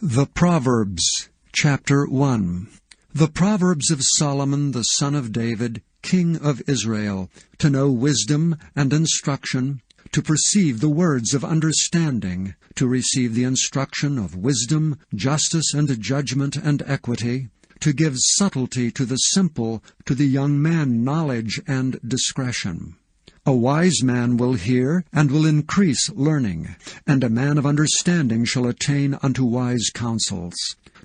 The Proverbs, chapter 1. The Proverbs of Solomon the son of David, king of Israel, to know wisdom and instruction, to perceive the words of understanding, to receive the instruction of wisdom, justice, and judgment, and equity, to give subtlety to the simple, to the young man knowledge and discretion. A wise man will hear, and will increase learning, and a man of understanding shall attain unto wise counsels,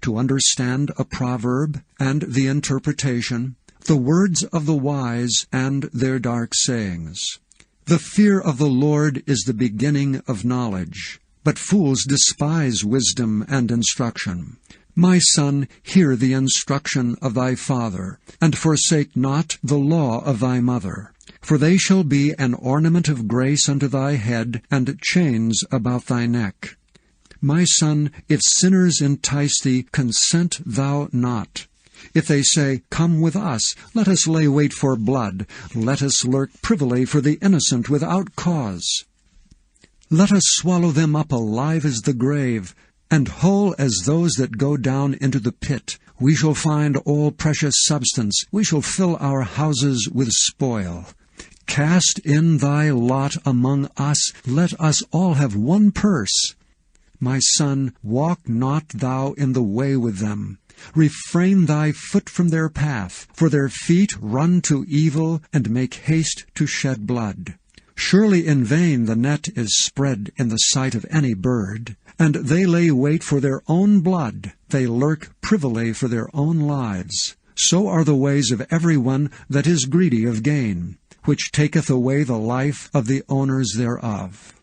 to understand a proverb, and the interpretation, the words of the wise, and their dark sayings. The fear of the Lord is the beginning of knowledge, but fools despise wisdom and instruction. My son, hear the instruction of thy father, and forsake not the law of thy mother. For they shall be an ornament of grace unto thy head, and chains about thy neck. My son, if sinners entice thee, consent thou not. If they say, Come with us, let us lay wait for blood, let us lurk privily for the innocent without cause. Let us swallow them up alive as the grave, and whole as those that go down into the pit. We shall find all precious substance, we shall fill our houses with spoil. Cast in thy lot among us, let us all have one purse. My son, walk not thou in the way with them. Refrain thy foot from their path, for their feet run to evil, and make haste to shed blood. Surely in vain the net is spread in the sight of any bird, and they lay wait for their own blood, they lurk privily for their own lives. So are the ways of every one that is greedy of gain, which taketh away the life of the owners thereof.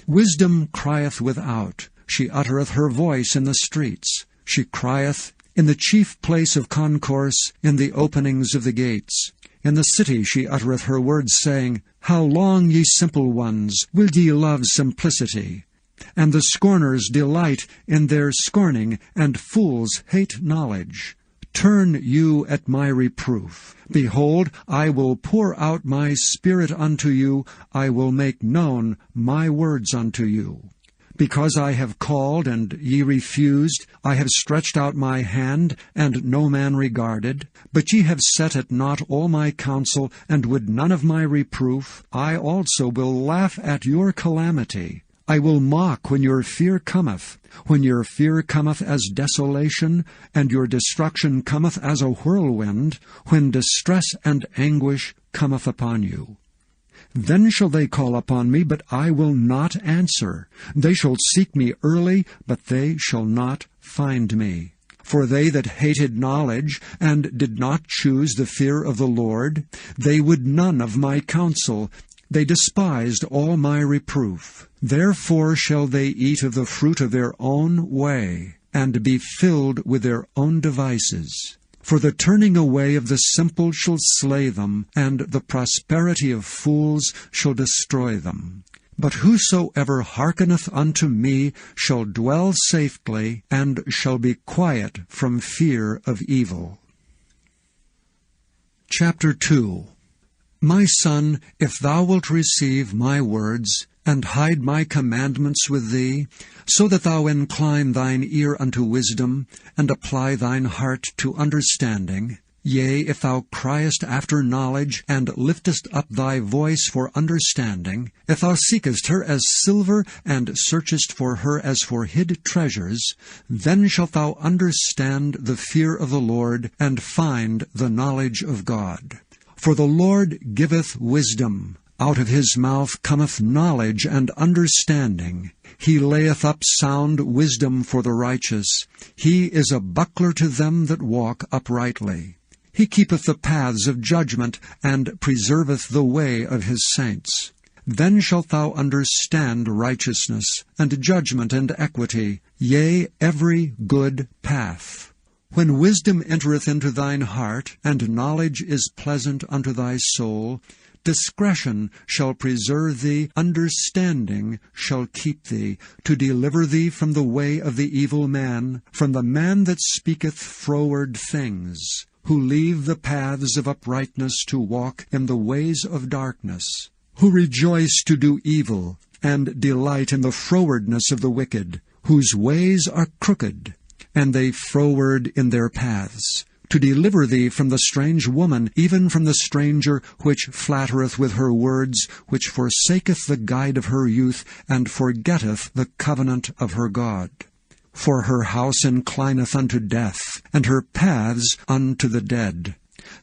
Wisdom crieth without, she uttereth her voice in the streets. She crieth in the chief place of concourse, in the openings of the gates. In the city she uttereth her words, saying, How long, ye simple ones, will ye love simplicity? And the scorners delight in their scorning, and fools hate knowledge. Turn you at my reproof. Behold, I will pour out my Spirit unto you, I will make known my words unto you. Because I have called, and ye refused, I have stretched out my hand, and no man regarded. But ye have set at naught all my counsel, and would none of my reproof. I also will laugh at your calamity. I will mock when your fear cometh, when your fear cometh as desolation, and your destruction cometh as a whirlwind, when distress and anguish cometh upon you. Then shall they call upon me, but I will not answer. They shall seek me early, but they shall not find me. For they that hated knowledge, and did not choose the fear of the Lord, they would none of my counsel. They despised all my reproof. Therefore shall they eat of the fruit of their own way, and be filled with their own devices. For the turning away of the simple shall slay them, and the prosperity of fools shall destroy them. But whosoever hearkeneth unto me shall dwell safely, and shall be quiet from fear of evil. Chapter 2. My son, if thou wilt receive my words, and hide my commandments with thee, so that thou incline thine ear unto wisdom, and apply thine heart to understanding, yea, if thou criest after knowledge, and liftest up thy voice for understanding, if thou seekest her as silver, and searchest for her as for hid treasures, then shalt thou understand the fear of the Lord, and find the knowledge of God. For the Lord giveth wisdom. Out of his mouth cometh knowledge and understanding. He layeth up sound wisdom for the righteous. He is a buckler to them that walk uprightly. He keepeth the paths of judgment, and preserveth the way of his saints. Then shalt thou understand righteousness, and judgment, and equity, yea, every good path. When wisdom entereth into thine heart, and knowledge is pleasant unto thy soul, discretion shall preserve thee, understanding shall keep thee, to deliver thee from the way of the evil man, from the man that speaketh froward things, who leave the paths of uprightness to walk in the ways of darkness, who rejoice to do evil, and delight in the frowardness of the wicked, whose ways are crooked. and they froward in their paths, to deliver thee from the strange woman, even from the stranger which flattereth with her words, which forsaketh the guide of her youth, and forgetteth the covenant of her God. For her house inclineth unto death, and her paths unto the dead.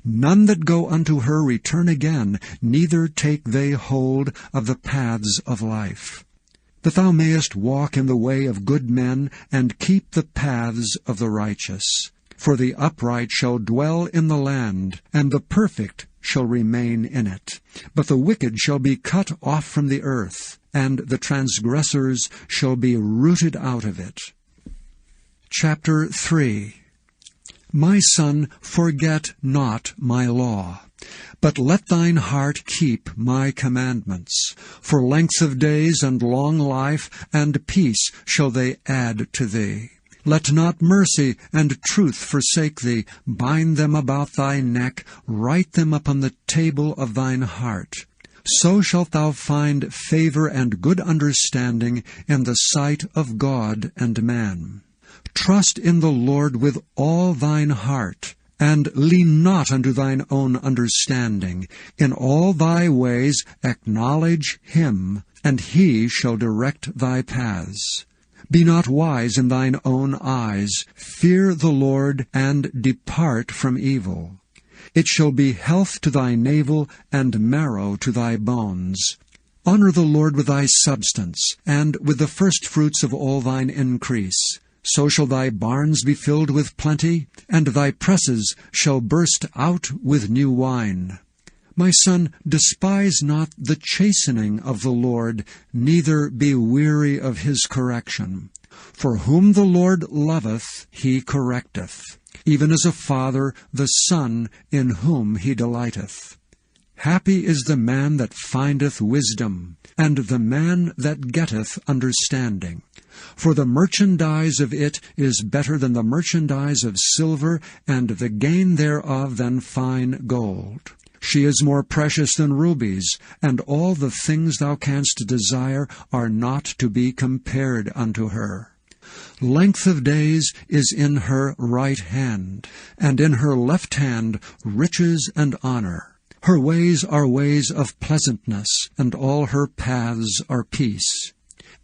None that go unto her return again, neither take they hold of the paths of life. That thou mayest walk in the way of good men, and keep the paths of the righteous. For the upright shall dwell in the land, and the perfect shall remain in it. But the wicked shall be cut off from the earth, and the transgressors shall be rooted out of it. Chapter 3. My son, forget not my law, but let thine heart keep my commandments. For length of days and long life and peace shall they add to thee. Let not mercy and truth forsake thee. Bind them about thy neck, write them upon the table of thine heart. So shalt thou find favor and good understanding in the sight of God and man. Trust in the Lord with all thine heart, and lean not unto thine own understanding. In all thy ways acknowledge him, and he shall direct thy paths. Be not wise in thine own eyes. Fear the Lord, and depart from evil. It shall be health to thy navel, and marrow to thy bones. Honor the Lord with thy substance, and with the firstfruits of all thine increase. So shall thy barns be filled with plenty, and thy presses shall burst out with new wine. My son, despise not the chastening of the Lord, neither be weary of his correction. For whom the Lord loveth, he correcteth, even as a father the son in whom he delighteth. Happy is the man that findeth wisdom, and the man that getteth understanding. For the merchandise of it is better than the merchandise of silver, and the gain thereof than fine gold. She is more precious than rubies, and all the things thou canst desire are not to be compared unto her. Length of days is in her right hand, and in her left hand riches and honor. Her ways are ways of pleasantness, and all her paths are peace.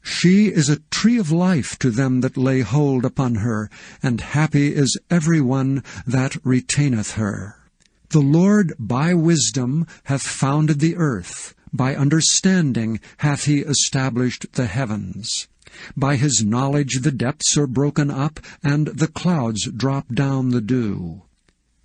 She is a tree of life to them that lay hold upon her, and happy is every one that retaineth her. The Lord by wisdom hath founded the earth, by understanding hath he established the heavens. By his knowledge the depths are broken up, and the clouds drop down the dew.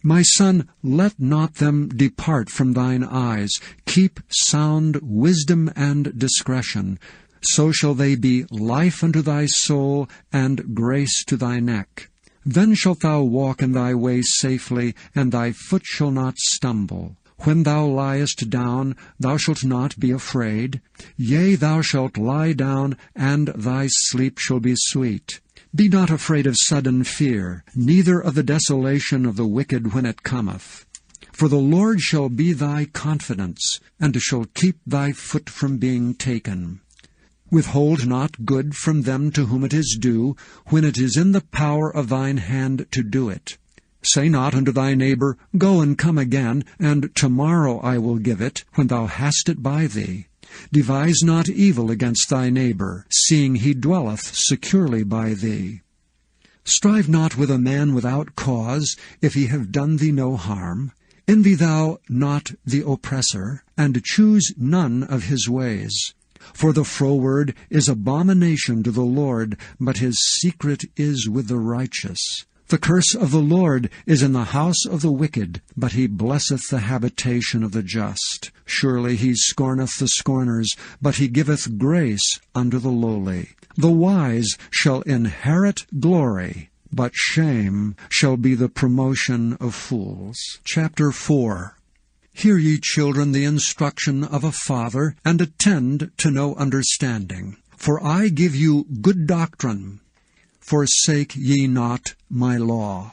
My son, let not them depart from thine eyes. Keep sound wisdom and discretion. So shall they be life unto thy soul, and grace to thy neck. Then shalt thou walk in thy way safely, and thy foot shall not stumble. When thou liest down, thou shalt not be afraid. Yea, thou shalt lie down, and thy sleep shall be sweet. Be not afraid of sudden fear, neither of the desolation of the wicked when it cometh. For the Lord shall be thy confidence, and shall keep thy foot from being taken. Withhold not good from them to whom it is due, when it is in the power of thine hand to do it. Say not unto thy neighbor, Go and come again, and tomorrow I will give it, when thou hast it by thee. Devise not evil against thy neighbor, seeing he dwelleth securely by thee. Strive not with a man without cause, if he have done thee no harm. Envy thou not the oppressor, and choose none of his ways. For the froward is abomination to the Lord, but his secret is with the righteous. The curse of the Lord is in the house of the wicked, but he blesseth the habitation of the just. Surely he scorneth the scorners, but he giveth grace unto the lowly. The wise shall inherit glory, but shame shall be the promotion of fools. Chapter 4. Hear ye, children, the instruction of a father, and attend to know understanding. For I give you good doctrine. Forsake ye not my law.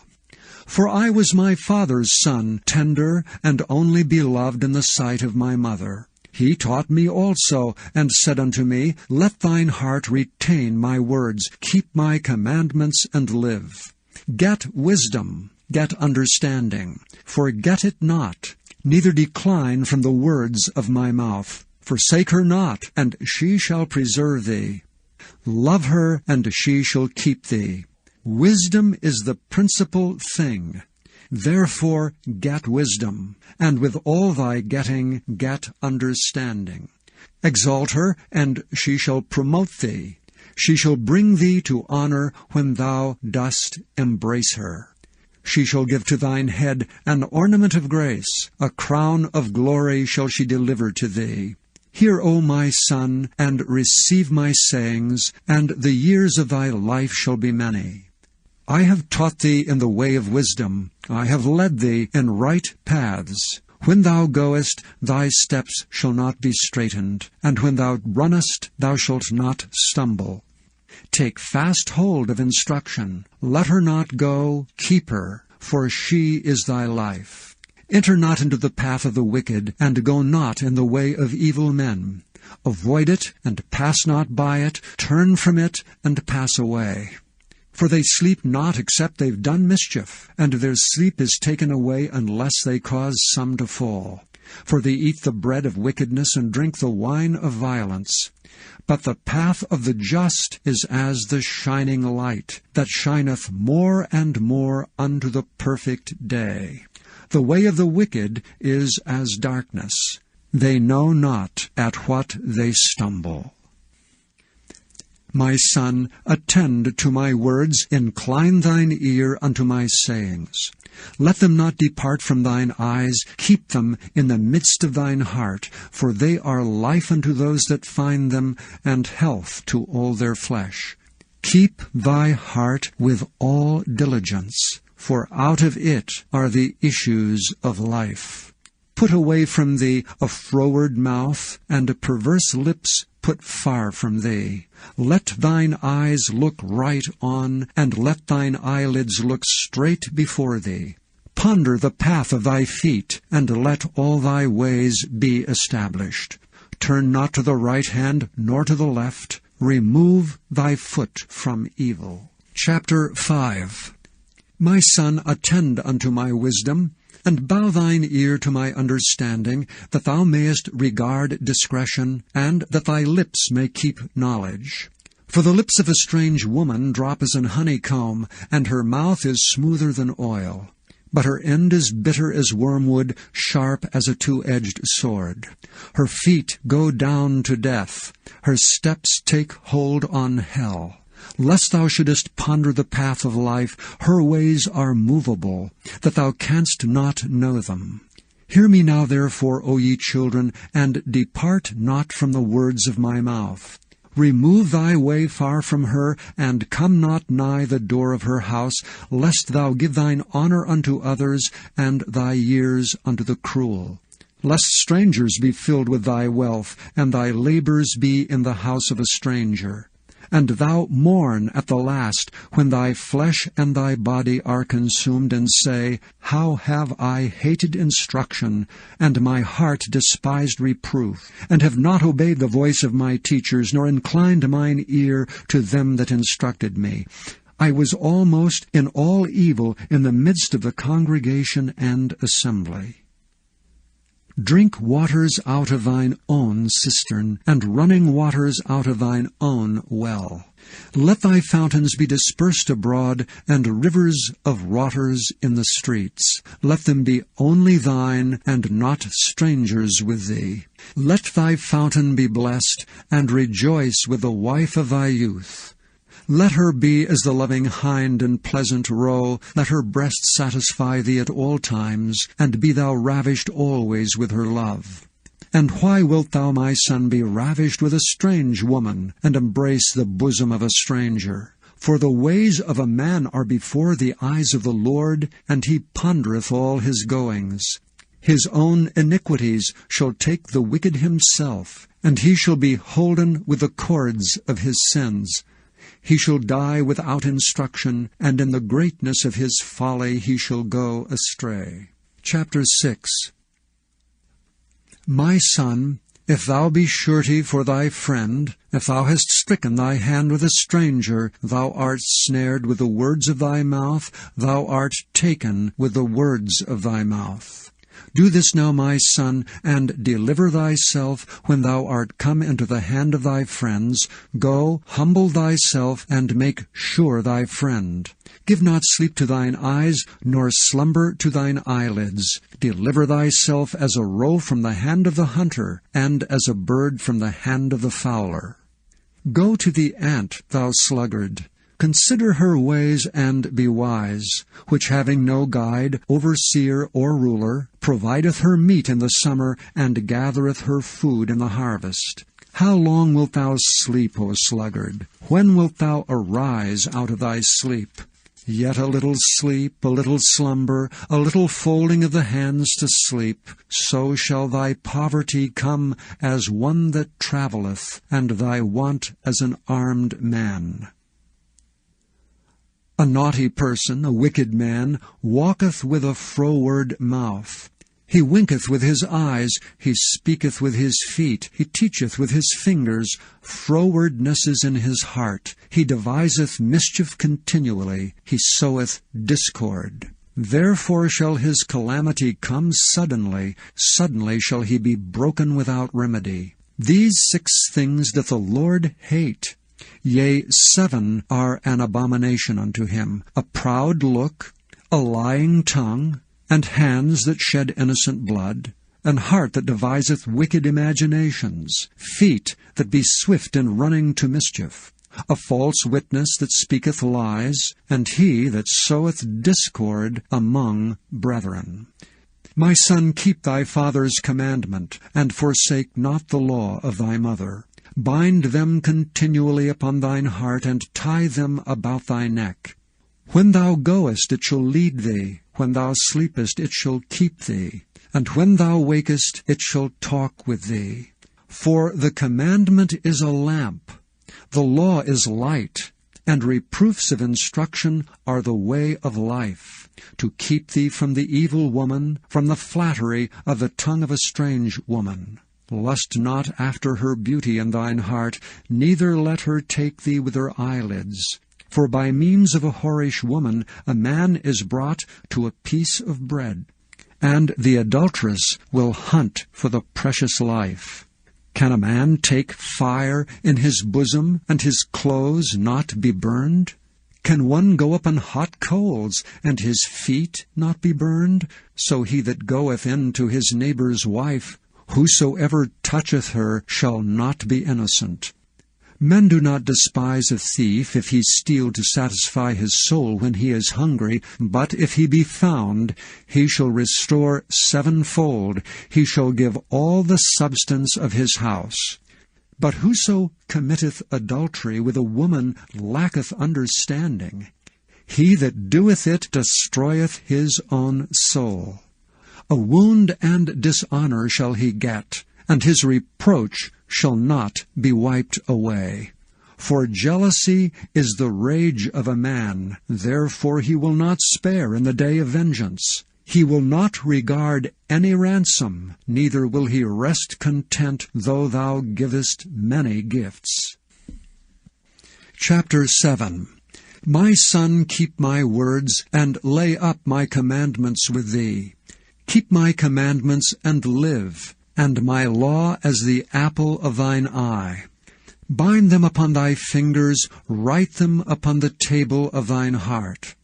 For I was my father's son, tender and only beloved in the sight of my mother. He taught me also, and said unto me, Let thine heart retain my words, keep my commandments, and live. Get wisdom, get understanding. Forget it not, neither decline from the words of my mouth. Forsake her not, and she shall preserve thee. Love her, and she shall keep thee. Wisdom is the principal thing. Therefore get wisdom, and with all thy getting get understanding. Exalt her, and she shall promote thee. She shall bring thee to honor when thou dost embrace her. She shall give to thine head an ornament of grace, a crown of glory shall she deliver to thee. Hear, O my son, and receive my sayings, and the years of thy life shall be many. I have taught thee in the way of wisdom. I have led thee in right paths. When thou goest, thy steps shall not be straitened, and when thou runnest, thou shalt not stumble. Take fast hold of instruction. Let her not go, keep her, for she is thy life. Enter not into the path of the wicked, and go not in the way of evil men. Avoid it, and pass not by it. Turn from it, and pass away. For they sleep not except they've done mischief, and their sleep is taken away unless they cause some to fall. For they eat the bread of wickedness, and drink the wine of violence. But the path of the just is as the shining light, that shineth more and more unto the perfect day. The way of the wicked is as darkness. They know not at what they stumble. My son, attend to my words, incline thine ear unto my sayings. Let them not depart from thine eyes, keep them in the midst of thine heart, for they are life unto those that find them, and health to all their flesh. Keep thy heart with all diligence, for out of it are the issues of life. Put away from thee a froward mouth, and perverse lips put far from thee. Let thine eyes look right on, and let thine eyelids look straight before thee. Ponder the path of thy feet, and let all thy ways be established. Turn not to the right hand, nor to the left. Remove thy foot from evil. Chapter 5. My son, attend unto my wisdom, and bow thine ear to my understanding, that thou mayest regard discretion, and that thy lips may keep knowledge. For the lips of a strange woman drop as an honeycomb, and her mouth is smoother than oil. But her end is bitter as wormwood, sharp as a two-edged sword. Her feet go down to death. Her steps take hold on hell. Lest thou shouldest ponder the path of life, her ways are movable, that thou canst not know them. Hear me now therefore, O ye children, and depart not from the words of my mouth. Remove thy way far from her, and come not nigh the door of her house, lest thou give thine honor unto others, and thy years unto the cruel. Lest strangers be filled with thy wealth, and thy labors be in the house of a stranger. And thou mourn at the last, when thy flesh and thy body are consumed, and say, How have I hated instruction, and my heart despised reproof, and have not obeyed the voice of my teachers, nor inclined mine ear to them that instructed me. I was almost in all evil in the midst of the congregation and assembly. Drink waters out of thine own cistern, and running waters out of thine own well. Let thy fountains be dispersed abroad, and rivers of waters in the streets. Let them be only thine, and not strangers with thee. Let thy fountain be blessed, and rejoice with the wife of thy youth. Let her be as the loving hind and pleasant roe. Let her breast satisfy thee at all times, and be thou ravished always with her love. And why wilt thou, my son, be ravished with a strange woman, and embrace the bosom of a stranger? For the ways of a man are before the eyes of the Lord, and he pondereth all his goings. His own iniquities shall take the wicked himself, and he shall be holden with the cords of his sins. He shall die without instruction, and in the greatness of his folly he shall go astray. Chapter 6. My son, If thou be surety for thy friend, if thou hast stricken thy hand with a stranger, thou art snared with the words of thy mouth, thou art taken with the words of thy mouth. Do this now, my son, and deliver thyself when thou art come into the hand of thy friends. Go, humble thyself, and make sure thy friend. Give not sleep to thine eyes, nor slumber to thine eyelids. Deliver thyself as a roe from the hand of the hunter, and as a bird from the hand of the fowler. Go to the ant, thou sluggard. Consider her ways, and be wise, which having no guide, overseer, or ruler, provideth her meat in the summer, and gathereth her food in the harvest. How long wilt thou sleep, O sluggard? When wilt thou arise out of thy sleep? Yet a little sleep, a little slumber, a little folding of the hands to sleep, so shall thy poverty come as one that travelleth, and thy want as an armed man. A naughty person, a wicked man, walketh with a froward mouth. He winketh with his eyes, he speaketh with his feet, he teacheth with his fingers. Frowardness is in his heart. He deviseth mischief continually, he soweth discord. Therefore shall his calamity come suddenly, suddenly shall he be broken without remedy. These 6 things doth the Lord hate. Yea, 7 are an abomination unto him: a proud look, a lying tongue, and hands that shed innocent blood, an heart that deviseth wicked imaginations, feet that be swift in running to mischief, a false witness that speaketh lies, and he that soweth discord among brethren. My son, keep thy father's commandment, and forsake not the law of thy mother. Bind them continually upon thine heart, and tie them about thy neck. When thou goest, it shall lead thee. When thou sleepest, it shall keep thee. And when thou wakest, it shall talk with thee. For the commandment is a lamp, the law is light, and reproofs of instruction are the way of life, to keep thee from the evil woman, from the flattery of the tongue of a strange woman. Lust not after her beauty in thine heart, neither let her take thee with her eyelids. For by means of a whorish woman a man is brought to a piece of bread, and the adulteress will hunt for the precious life. Can a man take fire in his bosom, and his clothes not be burned? Can one go upon hot coals, and his feet not be burned? So he that goeth in to his neighbour's wife, whosoever toucheth her shall not be innocent. Men do not despise a thief if he steal to satisfy his soul when he is hungry, but if he be found, he shall restore 7-fold, he shall give all the substance of his house. But whoso committeth adultery with a woman lacketh understanding. He that doeth it destroyeth his own soul. A wound and dishonor shall he get, and his reproach shall not be wiped away. For jealousy is the rage of a man, therefore he will not spare in the day of vengeance. He will not regard any ransom, neither will he rest content though thou givest many gifts. Chapter 7. My son, keep my words, and lay up my commandments with thee. Keep my commandments and live, and my law as the apple of thine eye. Bind them upon thy fingers, write them upon the table of thine heart.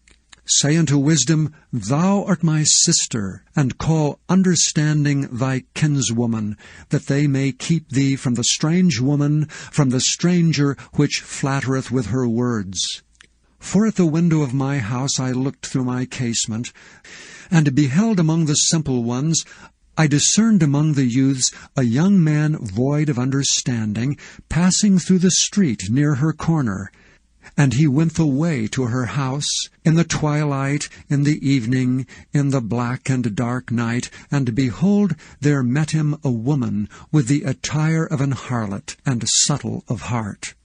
Say unto wisdom, Thou art my sister, and call understanding thy kinswoman, that they may keep thee from the strange woman, from the stranger which flattereth with her words. For at the window of my house I looked through my casement, and beheld among the simple ones, I discerned among the youths a young man void of understanding, passing through the street near her corner. And he went the way to her house, in the twilight, in the evening, in the black and dark night, and behold, there met him a woman with the attire of an harlot, and subtle of heart.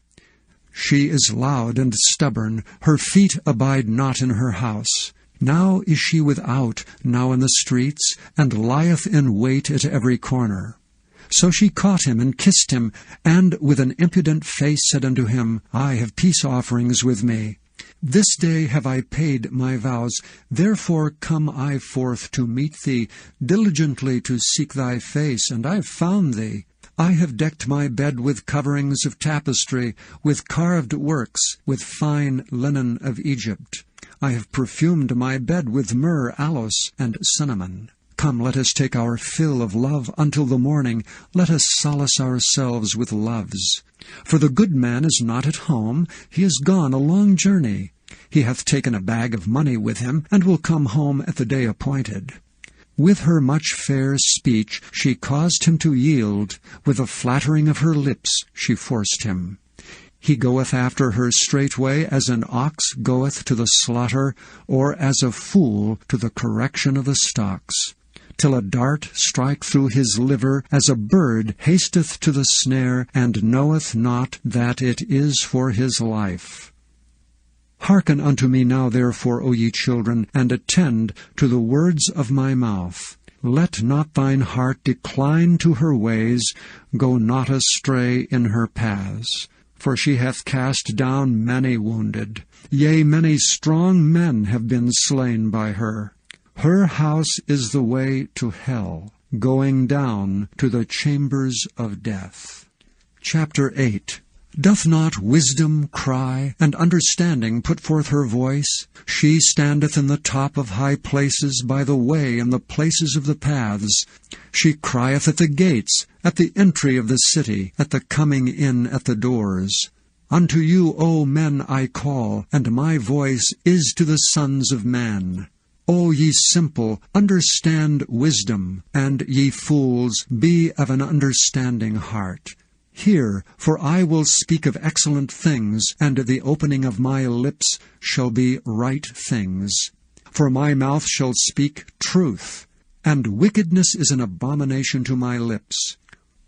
She is loud and stubborn, her feet abide not in her house. Now is she without, now in the streets, and lieth in wait at every corner. So she caught him and kissed him, and with an impudent face said unto him, I have peace offerings with me. This day have I paid my vows, therefore come I forth to meet thee, diligently to seek thy face, and I have found thee. I have decked my bed with coverings of tapestry, with carved works, with fine linen of Egypt. I have perfumed my bed with myrrh, aloes, and cinnamon. Come, let us take our fill of love until the morning. Let us solace ourselves with loves. For the good man is not at home, he is gone a long journey. He hath taken a bag of money with him, and will come home at the day appointed. With her much fair speech she caused him to yield, with the flattering of her lips she forced him. He goeth after her straightway, as an ox goeth to the slaughter, or as a fool to the correction of the stocks. Till a dart strike through his liver, as a bird hasteth to the snare, and knoweth not that it is for his life. Hearken unto me now therefore, O ye children, and attend to the words of my mouth. Let not thine heart decline to her ways, go not astray in her paths. For she hath cast down many wounded, yea, many strong men have been slain by her. Her house is the way to hell, going down to the chambers of death. Chapter 8. Doth not wisdom cry, and understanding put forth her voice? She standeth in the top of high places, by the way and the places of the paths. She crieth at the gates, at the entry of the city, at the coming in at the doors. Unto you, O men, I call, and my voice is to the sons of man. O ye simple, understand wisdom, and ye fools, be of an understanding heart. Hear, for I will speak of excellent things, and the opening of my lips shall be right things. For my mouth shall speak truth, and wickedness is an abomination to my lips.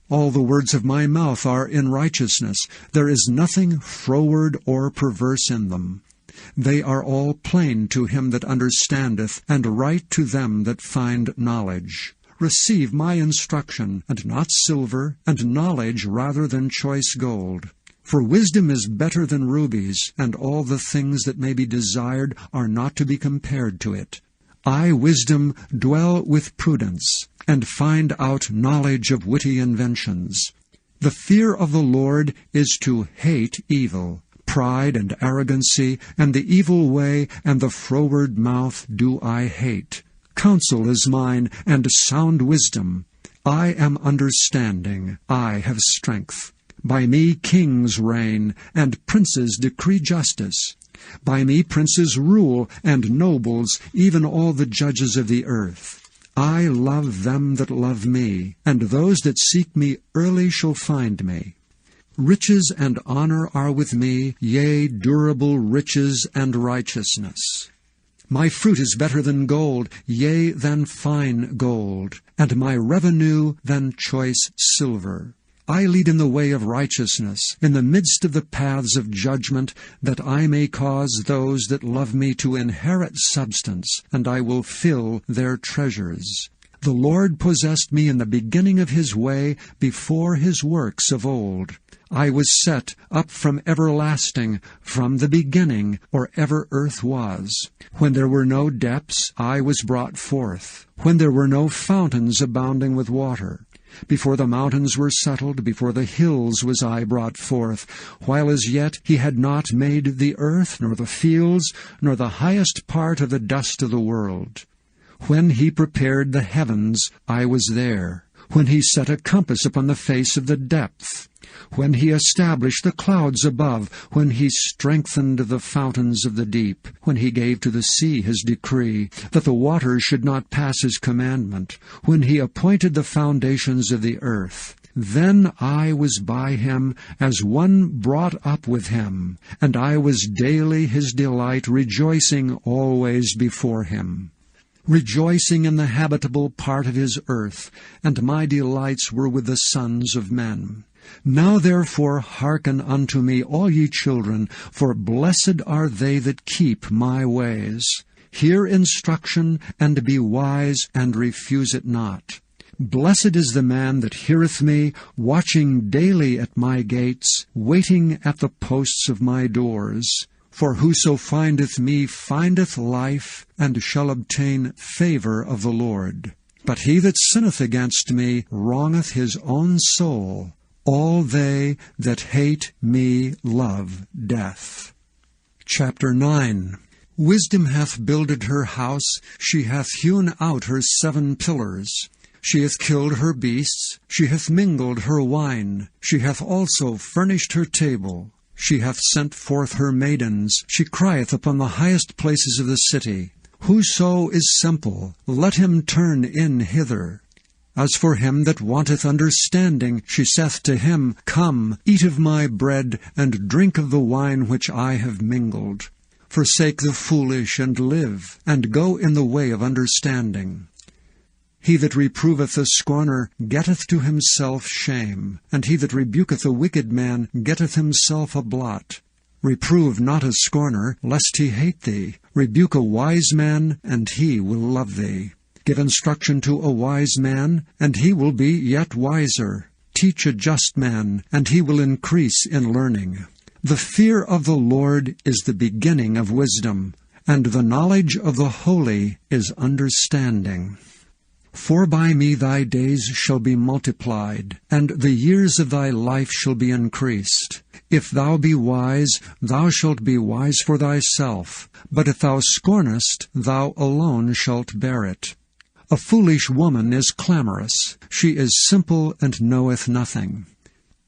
All the words of my mouth are in righteousness. There is nothing froward or perverse in them. They are all plain to him that understandeth, and right to them that find knowledge. Receive my instruction, and not silver, and knowledge rather than choice gold. For wisdom is better than rubies, and all the things that may be desired are not to be compared to it. I, wisdom, dwell with prudence, and find out knowledge of witty inventions. The fear of the Lord is to hate evil. Pride and arrogancy, and the evil way, and the froward mouth do I hate. Counsel is mine, and sound wisdom. I am understanding, I have strength. By me kings reign, and princes decree justice. By me princes rule, and nobles, even all the judges of the earth. I love them that love me, and those that seek me early shall find me. Riches and honor are with me, yea, durable riches and righteousness. My fruit is better than gold, yea, than fine gold, and my revenue than choice silver. I lead in the way of righteousness, in the midst of the paths of judgment, that I may cause those that love me to inherit substance, and I will fill their treasures. The Lord possessed me in the beginning of his way, before his works of old. I was set up from everlasting, from the beginning, or ever earth was. When there were no depths, I was brought forth. When there were no fountains abounding with water. Before the mountains were settled, before the hills was I brought forth. While as yet he had not made the earth, nor the fields, nor the highest part of the dust of the world. When he prepared the heavens, I was there. When he set a compass upon the face of the depth. When he established the clouds above, when he strengthened the fountains of the deep, when he gave to the sea his decree, that the waters should not pass his commandment, when he appointed the foundations of the earth. Then I was by him as one brought up with him, and I was daily his delight, rejoicing always before him. Rejoicing in the habitable part of his earth, and my delights were with the sons of men. Now therefore hearken unto me, all ye children, for blessed are they that keep my ways. Hear instruction, and be wise, and refuse it not. Blessed is the man that heareth me, watching daily at my gates, waiting at the posts of my doors. For whoso findeth me findeth life, and shall obtain favor of the Lord. But he that sinneth against me wrongeth his own soul. All they that hate me love death. Chapter 9. Wisdom hath builded her house, she hath hewn out her 7 pillars. She hath killed her beasts, she hath mingled her wine, she hath also furnished her table. She hath sent forth her maidens, she crieth upon the highest places of the city. Whoso is simple, let him turn in hither. As for him that wanteth understanding, she saith to him, Come, eat of my bread, and drink of the wine which I have mingled. Forsake the foolish, and live, and go in the way of understanding. He that reproveth a scorner getteth to himself shame, and he that rebuketh a wicked man getteth himself a blot. Reprove not a scorner, lest he hate thee. Rebuke a wise man, and he will love thee. Give instruction to a wise man, and he will be yet wiser. Teach a just man, and he will increase in learning. The fear of the Lord is the beginning of wisdom, and the knowledge of the holy is understanding. For by me thy days shall be multiplied, and the years of thy life shall be increased. If thou be wise, thou shalt be wise for thyself, but if thou scornest, thou alone shalt bear it. A foolish woman is clamorous, she is simple and knoweth nothing.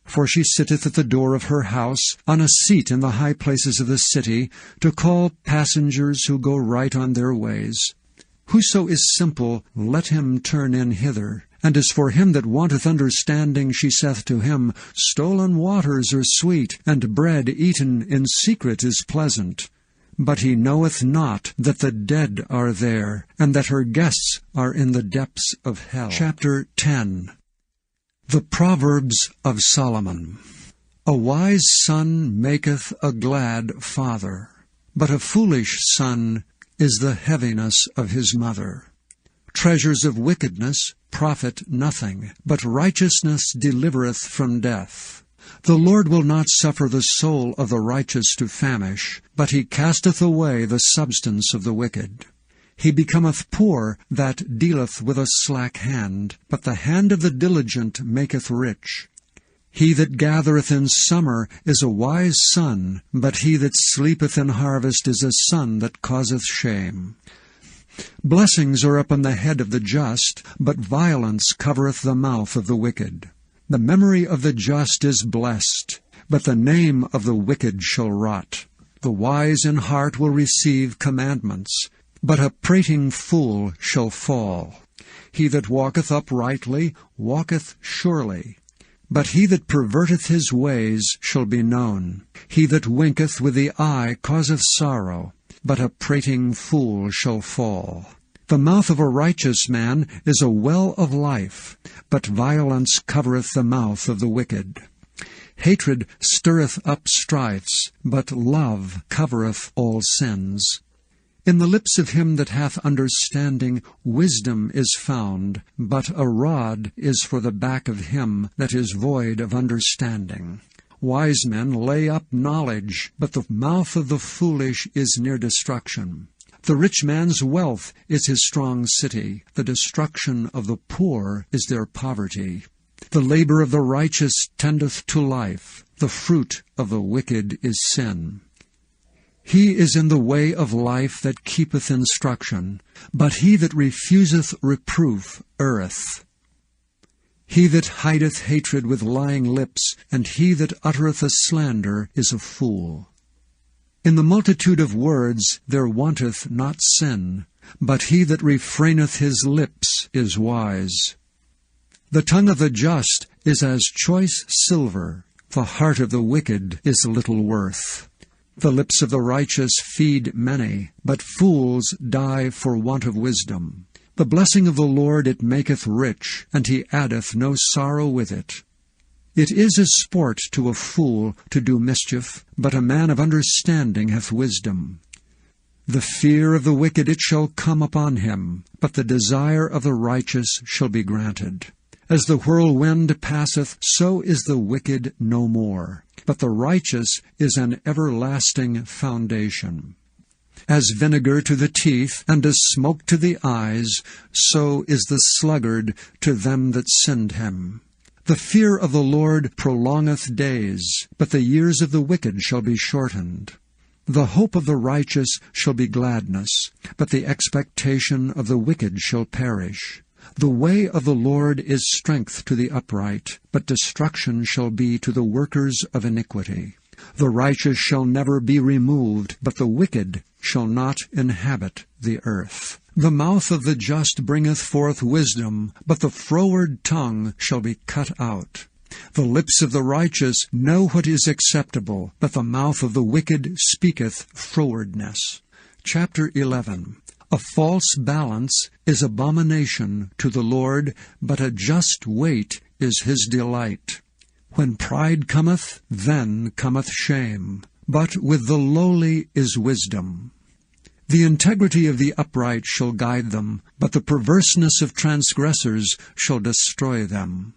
For she sitteth at the door of her house, on a seat in the high places of the city, to call passengers who go right on their ways. Whoso is simple, let him turn in hither. And as for him that wanteth understanding, she saith to him, Stolen waters are sweet, and bread eaten in secret is pleasant. But he knoweth not that the dead are there, and that her guests are in the depths of hell. Chapter 10. The Proverbs of Solomon. A wise son maketh a glad father, but a foolish son is the heaviness of his mother. Treasures of wickedness profit nothing, but righteousness delivereth from death. The Lord will not suffer the soul of the righteous to famish, but he casteth away the substance of the wicked. He becometh poor that dealeth with a slack hand, but the hand of the diligent maketh rich. He that gathereth in summer is a wise son, but he that sleepeth in harvest is a son that causeth shame. Blessings are upon the head of the just, but violence covereth the mouth of the wicked. The memory of the just is blessed, but the name of the wicked shall rot. The wise in heart will receive commandments, but a prating fool shall fall. He that walketh uprightly walketh surely, but he that perverteth his ways shall be known. He that winketh with the eye causeth sorrow, but a prating fool shall fall. The mouth of a righteous man is a well of life, but violence covereth the mouth of the wicked. Hatred stirreth up strifes, but love covereth all sins. In the lips of him that hath understanding wisdom is found, but a rod is for the back of him that is void of understanding. Wise men lay up knowledge, but the mouth of the foolish is near destruction. The rich man's wealth is his strong city. The destruction of the poor is their poverty. The labor of the righteous tendeth to life. The fruit of the wicked is sin. He is in the way of life that keepeth instruction, but he that refuseth reproof erreth. He that hideth hatred with lying lips, and he that uttereth a slander, is a fool. In the multitude of words there wanteth not sin, but he that refraineth his lips is wise. The tongue of the just is as choice silver, the heart of the wicked is little worth. The lips of the righteous feed many, but fools die for want of wisdom. The blessing of the Lord it maketh rich, and he addeth no sorrow with it. It is as sport to a fool to do mischief, but a man of understanding hath wisdom. The fear of the wicked it shall come upon him, but the desire of the righteous shall be granted. As the whirlwind passeth, so is the wicked no more, but the righteous is an everlasting foundation. As vinegar to the teeth, and as smoke to the eyes, so is the sluggard to them that send him. The fear of the Lord prolongeth days, but the years of the wicked shall be shortened. The hope of the righteous shall be gladness, but the expectation of the wicked shall perish. The way of the Lord is strength to the upright, but destruction shall be to the workers of iniquity. The righteous shall never be removed, but the wicked shall not inhabit the earth. The mouth of the just bringeth forth wisdom, but the froward tongue shall be cut out. The lips of the righteous know what is acceptable, but the mouth of the wicked speaketh frowardness. Chapter 11. A false balance is abomination to the Lord, but a just weight is his delight. When pride cometh, then cometh shame, but with the lowly is wisdom. The integrity of the upright shall guide them, but the perverseness of transgressors shall destroy them.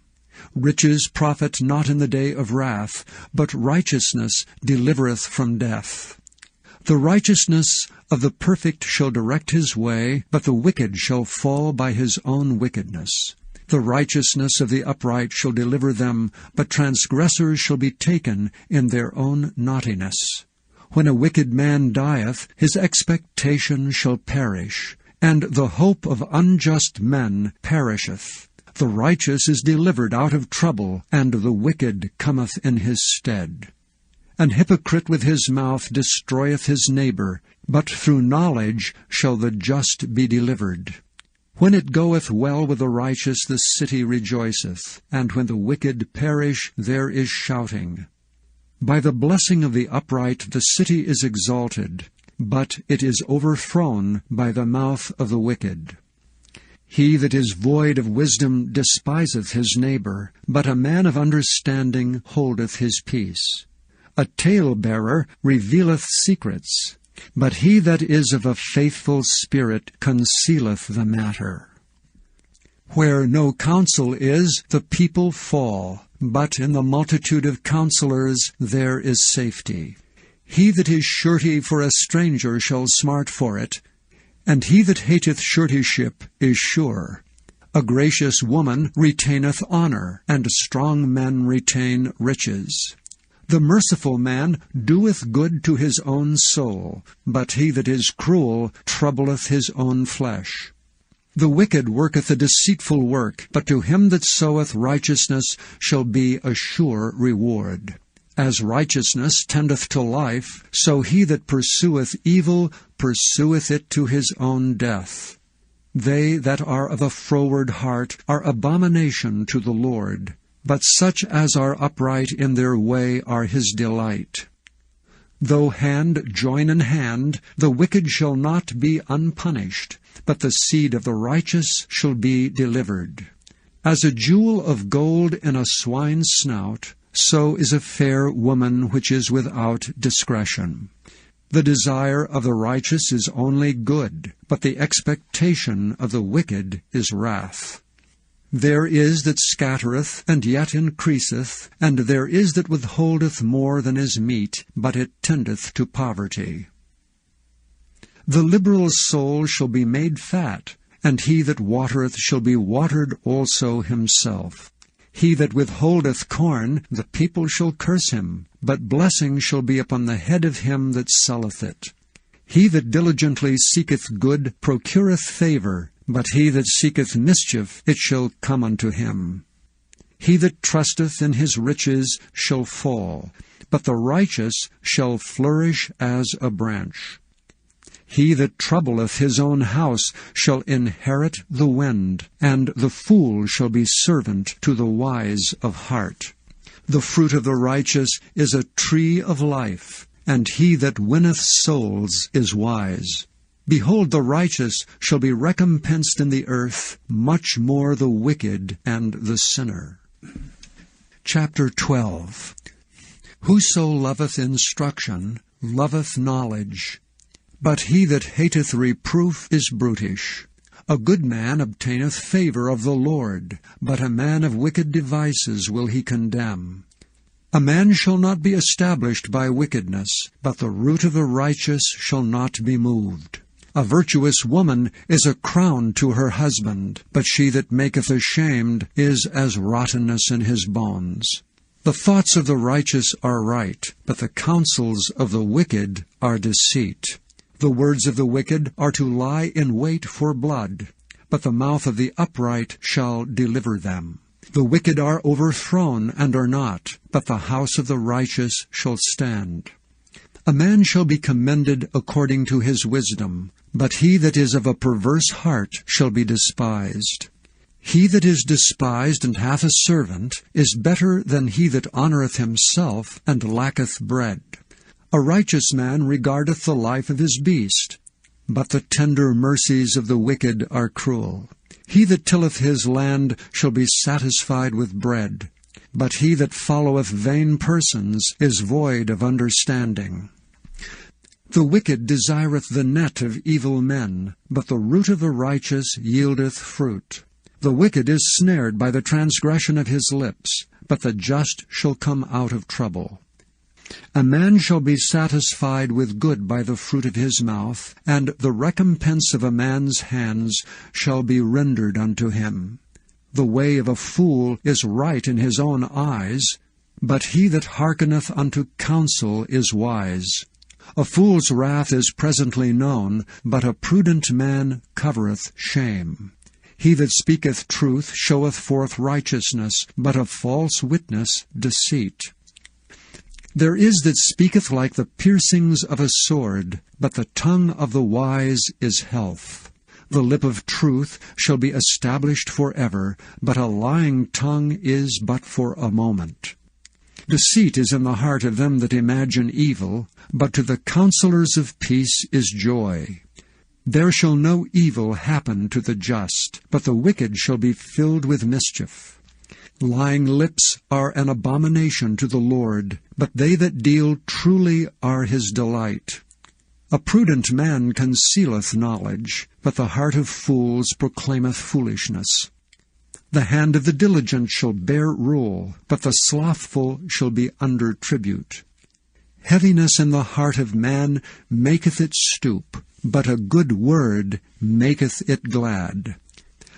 Riches profit not in the day of wrath, but righteousness delivereth from death. The righteousness of the perfect shall direct his way, but the wicked shall fall by his own wickedness. The righteousness of the upright shall deliver them, but transgressors shall be taken in their own naughtiness. When a wicked man dieth, his expectation shall perish, and the hope of unjust men perisheth. The righteous is delivered out of trouble, and the wicked cometh in his stead. An hypocrite with his mouth destroyeth his neighbor, but through knowledge shall the just be delivered. When it goeth well with the righteous, the city rejoiceth, and when the wicked perish, there is shouting. By the blessing of the upright the city is exalted, but it is overthrown by the mouth of the wicked. He that is void of wisdom despiseth his neighbor, but a man of understanding holdeth his peace. A talebearer revealeth secrets, but he that is of a faithful spirit concealeth the matter. Where no counsel is, the people fall, but in the multitude of counselors there is safety. He that is surety for a stranger shall smart for it, and he that hateth suretyship is sure. A gracious woman retaineth honor, and strong men retain riches. The merciful man doeth good to his own soul, but he that is cruel troubleth his own flesh. The wicked worketh a deceitful work, but to him that soweth righteousness shall be a sure reward. As righteousness tendeth to life, so he that pursueth evil pursueth it to his own death. They that are of a froward heart are abomination to the Lord, but such as are upright in their way are his delight. Though hand join in hand, the wicked shall not be unpunished, but the seed of the righteous shall be delivered. As a jewel of gold in a swine's snout, so is a fair woman which is without discretion. The desire of the righteous is only good, but the expectation of the wicked is wrath. There is that scattereth, and yet increaseth, and there is that withholdeth more than is meet, but it tendeth to poverty. The liberal soul shall be made fat, and he that watereth shall be watered also himself. He that withholdeth corn, the people shall curse him, but blessing shall be upon the head of him that selleth it. He that diligently seeketh good procureth favor, but he that seeketh mischief, it shall come unto him. He that trusteth in his riches shall fall, but the righteous shall flourish as a branch. He that troubleth his own house shall inherit the wind, and the fool shall be servant to the wise of heart. The fruit of the righteous is a tree of life, and he that winneth souls is wise. Behold, the righteous shall be recompensed in the earth, much more the wicked and the sinner. Chapter 12. Whoso loveth instruction loveth knowledge, but he that hateth reproof is brutish. A good man obtaineth favor of the Lord, but a man of wicked devices will he condemn. A man shall not be established by wickedness, but the root of the righteous shall not be moved. A virtuous woman is a crown to her husband, but she that maketh ashamed is as rottenness in his bones. The thoughts of the righteous are right, but the counsels of the wicked are deceit. The words of the wicked are to lie in wait for blood, but the mouth of the upright shall deliver them. The wicked are overthrown and are not, but the house of the righteous shall stand. A man shall be commended according to his wisdom, but he that is of a perverse heart shall be despised. He that is despised and hath a servant is better than he that honoureth himself and lacketh bread. A righteous man regardeth the life of his beast, but the tender mercies of the wicked are cruel. He that tilleth his land shall be satisfied with bread, but he that followeth vain persons is void of understanding. The wicked desireth the net of evil men, but the root of the righteous yieldeth fruit. The wicked is snared by the transgression of his lips, but the just shall come out of trouble. A man shall be satisfied with good by the fruit of his mouth, and the recompense of a man's hands shall be rendered unto him. The way of a fool is right in his own eyes, but he that hearkeneth unto counsel is wise. A fool's wrath is presently known, but a prudent man covereth shame. He that speaketh truth showeth forth righteousness, but a false witness deceit. There is that speaketh like the piercings of a sword, but the tongue of the wise is health. The lip of truth shall be established forever, but a lying tongue is but for a moment. Deceit is in the heart of them that imagine evil, but to the counselors of peace is joy. There shall no evil happen to the just, but the wicked shall be filled with mischief. Lying lips are an abomination to the Lord, but they that deal truly are his delight. A prudent man concealeth knowledge, but the heart of fools proclaimeth foolishness. The hand of the diligent shall bear rule, but the slothful shall be under tribute. Heaviness in the heart of man maketh it stoop, but a good word maketh it glad.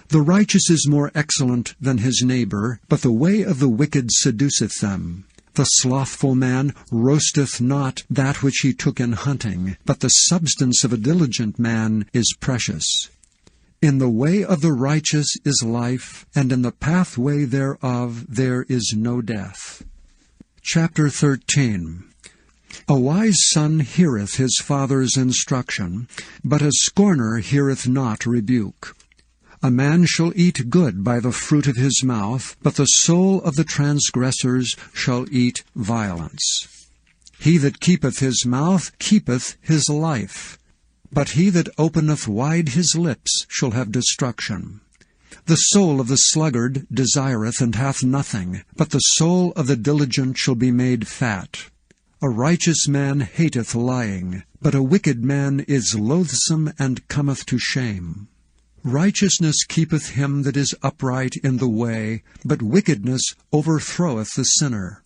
The righteous is more excellent than his neighbor, but the way of the wicked seduceth them. The slothful man roasteth not that which he took in hunting, but the substance of a diligent man is precious. In the way of the righteous is life, and in the pathway thereof there is no death. Chapter 13. A wise son heareth his father's instruction, but a scorner heareth not rebuke. A man shall eat good by the fruit of his mouth, but the soul of the transgressors shall eat violence. He that keepeth his mouth keepeth his life, but he that openeth wide his lips shall have destruction. The soul of the sluggard desireth and hath nothing, but the soul of the diligent shall be made fat. A righteous man hateth lying, but a wicked man is loathsome and cometh to shame. Righteousness keepeth him that is upright in the way, but wickedness overthroweth the sinner.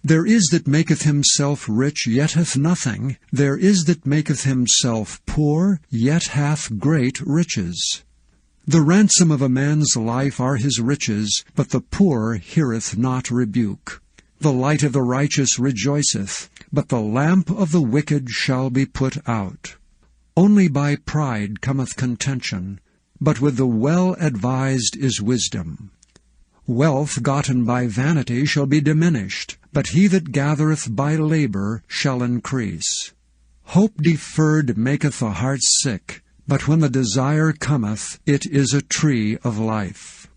There is that maketh himself rich, yet hath nothing. There is that maketh himself poor, yet hath great riches. The ransom of a man's life are his riches, but the poor heareth not rebuke. The light of the righteous rejoiceth, but the lamp of the wicked shall be put out. Only by pride cometh contention, but with the well-advised is wisdom. Wealth gotten by vanity shall be diminished, but he that gathereth by labor shall increase. Hope deferred maketh the heart sick, but when the desire cometh, it is a tree of life.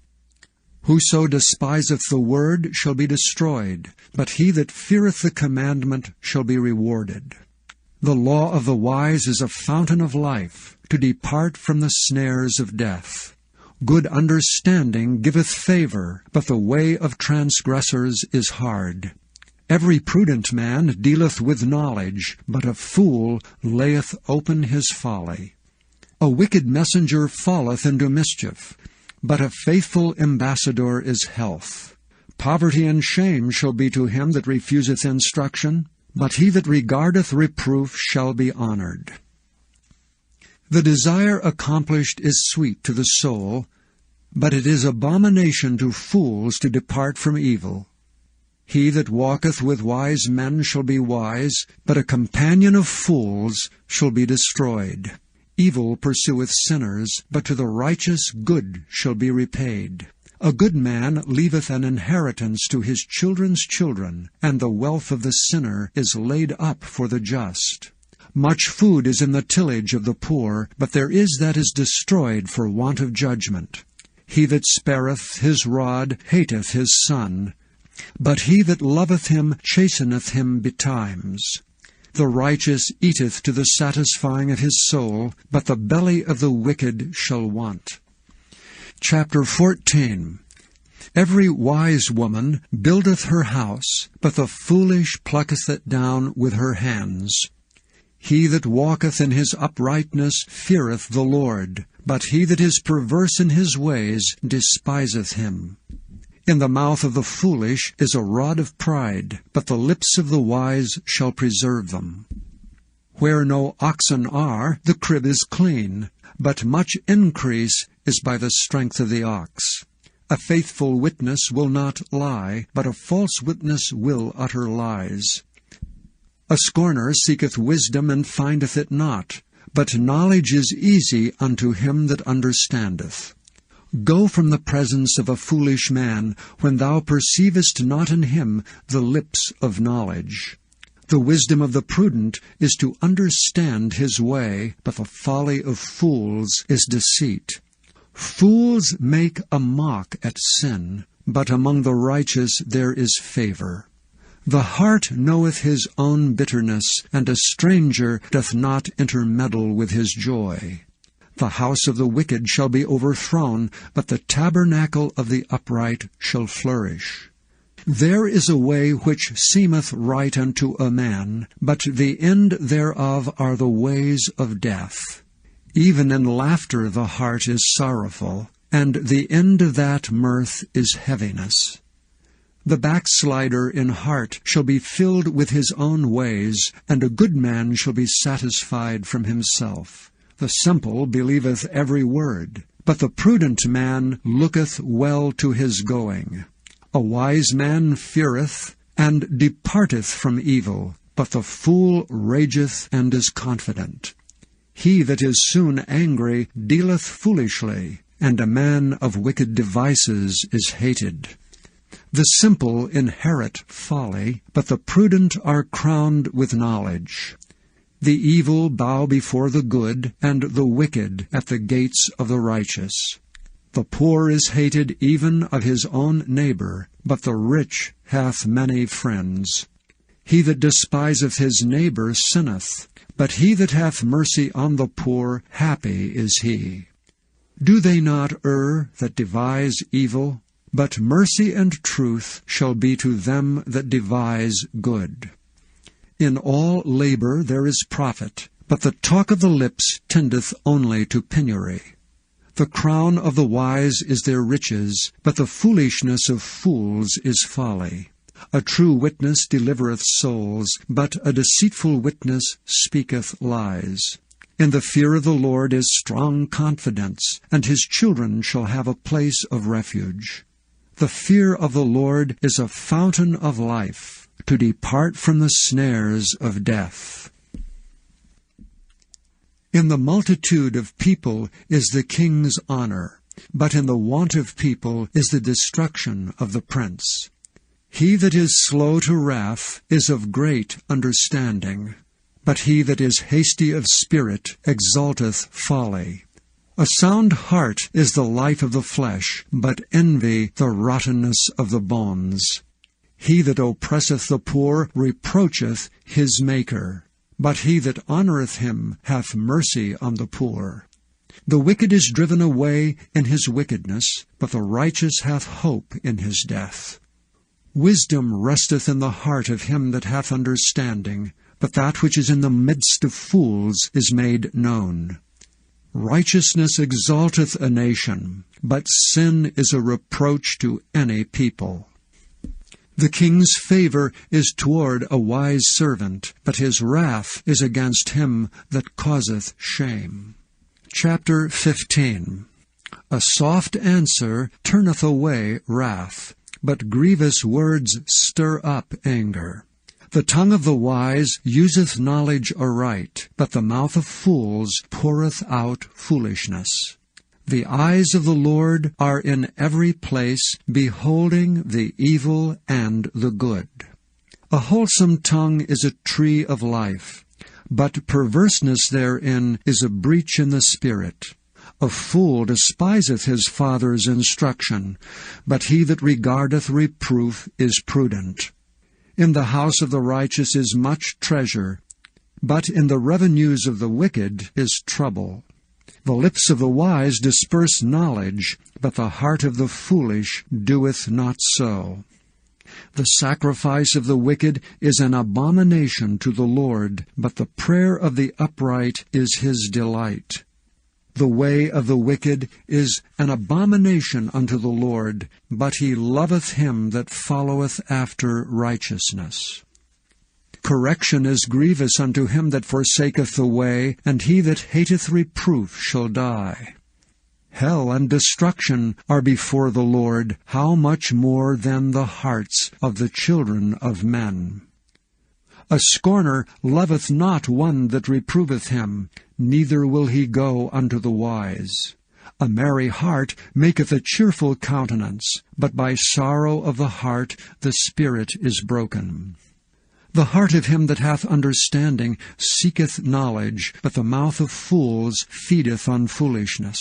Whoso despiseth the word shall be destroyed, but he that feareth the commandment shall be rewarded. The law of the wise is a fountain of life, to depart from the snares of death. Good understanding giveth favor, but the way of transgressors is hard. Every prudent man dealeth with knowledge, but a fool layeth open his folly. A wicked messenger falleth into mischief, but a faithful ambassador is health. Poverty and shame shall be to him that refuseth instruction, but he that regardeth reproof shall be honored. The desire accomplished is sweet to the soul, but it is abomination to fools to depart from evil. He that walketh with wise men shall be wise, but a companion of fools shall be destroyed. Evil pursueth sinners, but to the righteous good shall be repaid. A good man leaveth an inheritance to his children's children, and the wealth of the sinner is laid up for the just. Much food is in the tillage of the poor, but there is that is destroyed for want of judgment. He that spareth his rod hateth his son, but he that loveth him chasteneth him betimes. The righteous eateth to the satisfying of his soul, but the belly of the wicked shall want. Chapter 14. Every wise woman buildeth her house, but the foolish plucketh it down with her hands. He that walketh in his uprightness feareth the Lord, but he that is perverse in his ways despiseth him. In the mouth of the foolish is a rod of pride, but the lips of the wise shall preserve them. Where no oxen are, the crib is clean, but much increase is by the strength of the ox. A faithful witness will not lie, but a false witness will utter lies. A scorner seeketh wisdom and findeth it not, but knowledge is easy unto him that understandeth. Go from the presence of a foolish man, when thou perceivest not in him the lips of knowledge. The wisdom of the prudent is to understand his way, but the folly of fools is deceit. Fools make a mock at sin, but among the righteous there is favor. The heart knoweth his own bitterness, and a stranger doth not intermeddle with his joy. The house of the wicked shall be overthrown, but the tabernacle of the upright shall flourish. There is a way which seemeth right unto a man, but the end thereof are the ways of death. Even in laughter the heart is sorrowful, and the end of that mirth is heaviness. The backslider in heart shall be filled with his own ways, and a good man shall be satisfied from himself. The simple believeth every word, but the prudent man looketh well to his going. A wise man feareth, and departeth from evil, but the fool rageth and is confident. He that is soon angry dealeth foolishly, and a man of wicked devices is hated. The simple inherit folly, but the prudent are crowned with knowledge. The evil bow before the good, and the wicked at the gates of the righteous. The poor is hated even of his own neighbor, but the rich hath many friends. He that despiseth his neighbor sinneth, but he that hath mercy on the poor, happy is he. Do they not err that devise evil? But mercy and truth shall be to them that devise good. In all labor there is profit, but the talk of the lips tendeth only to penury. The crown of the wise is their riches, but the foolishness of fools is folly. A true witness delivereth souls, but a deceitful witness speaketh lies. In the fear of the Lord is strong confidence, and his children shall have a place of refuge. The fear of the Lord is a fountain of life, to depart from the snares of death. In the multitude of people is the king's honor, but in the want of people is the destruction of the prince. He that is slow to wrath is of great understanding, but he that is hasty of spirit exalteth folly. A sound heart is the life of the flesh, but envy the rottenness of the bones. He that oppresseth the poor reproacheth his Maker, but he that honoureth him hath mercy on the poor. The wicked is driven away in his wickedness, but the righteous hath hope in his death. Wisdom resteth in the heart of him that hath understanding, but that which is in the midst of fools is made known. Righteousness exalteth a nation, but sin is a reproach to any people. The king's favor is toward a wise servant, but his wrath is against him that causeth shame. Chapter 15. A soft answer turneth away wrath, but grievous words stir up anger. The tongue of the wise useth knowledge aright, but the mouth of fools poureth out foolishness. The eyes of the Lord are in every place, beholding the evil and the good. A wholesome tongue is a tree of life, but perverseness therein is a breach in the spirit. A fool despiseth his father's instruction, but he that regardeth reproof is prudent. In the house of the righteous is much treasure, but in the revenues of the wicked is trouble. The lips of the wise disperse knowledge, but the heart of the foolish doeth not so. The sacrifice of the wicked is an abomination to the Lord, but the prayer of the upright is his delight. The way of the wicked is an abomination unto the Lord, but he loveth him that followeth after righteousness. Correction is grievous unto him that forsaketh the way, and he that hateth reproof shall die. Hell and destruction are before the Lord, how much more than the hearts of the children of men? A scorner loveth not one that reproveth him, neither will he go unto the wise. A merry heart maketh a cheerful countenance, but by sorrow of the heart the spirit is broken. The heart of him that hath understanding seeketh knowledge, but the mouth of fools feedeth on foolishness.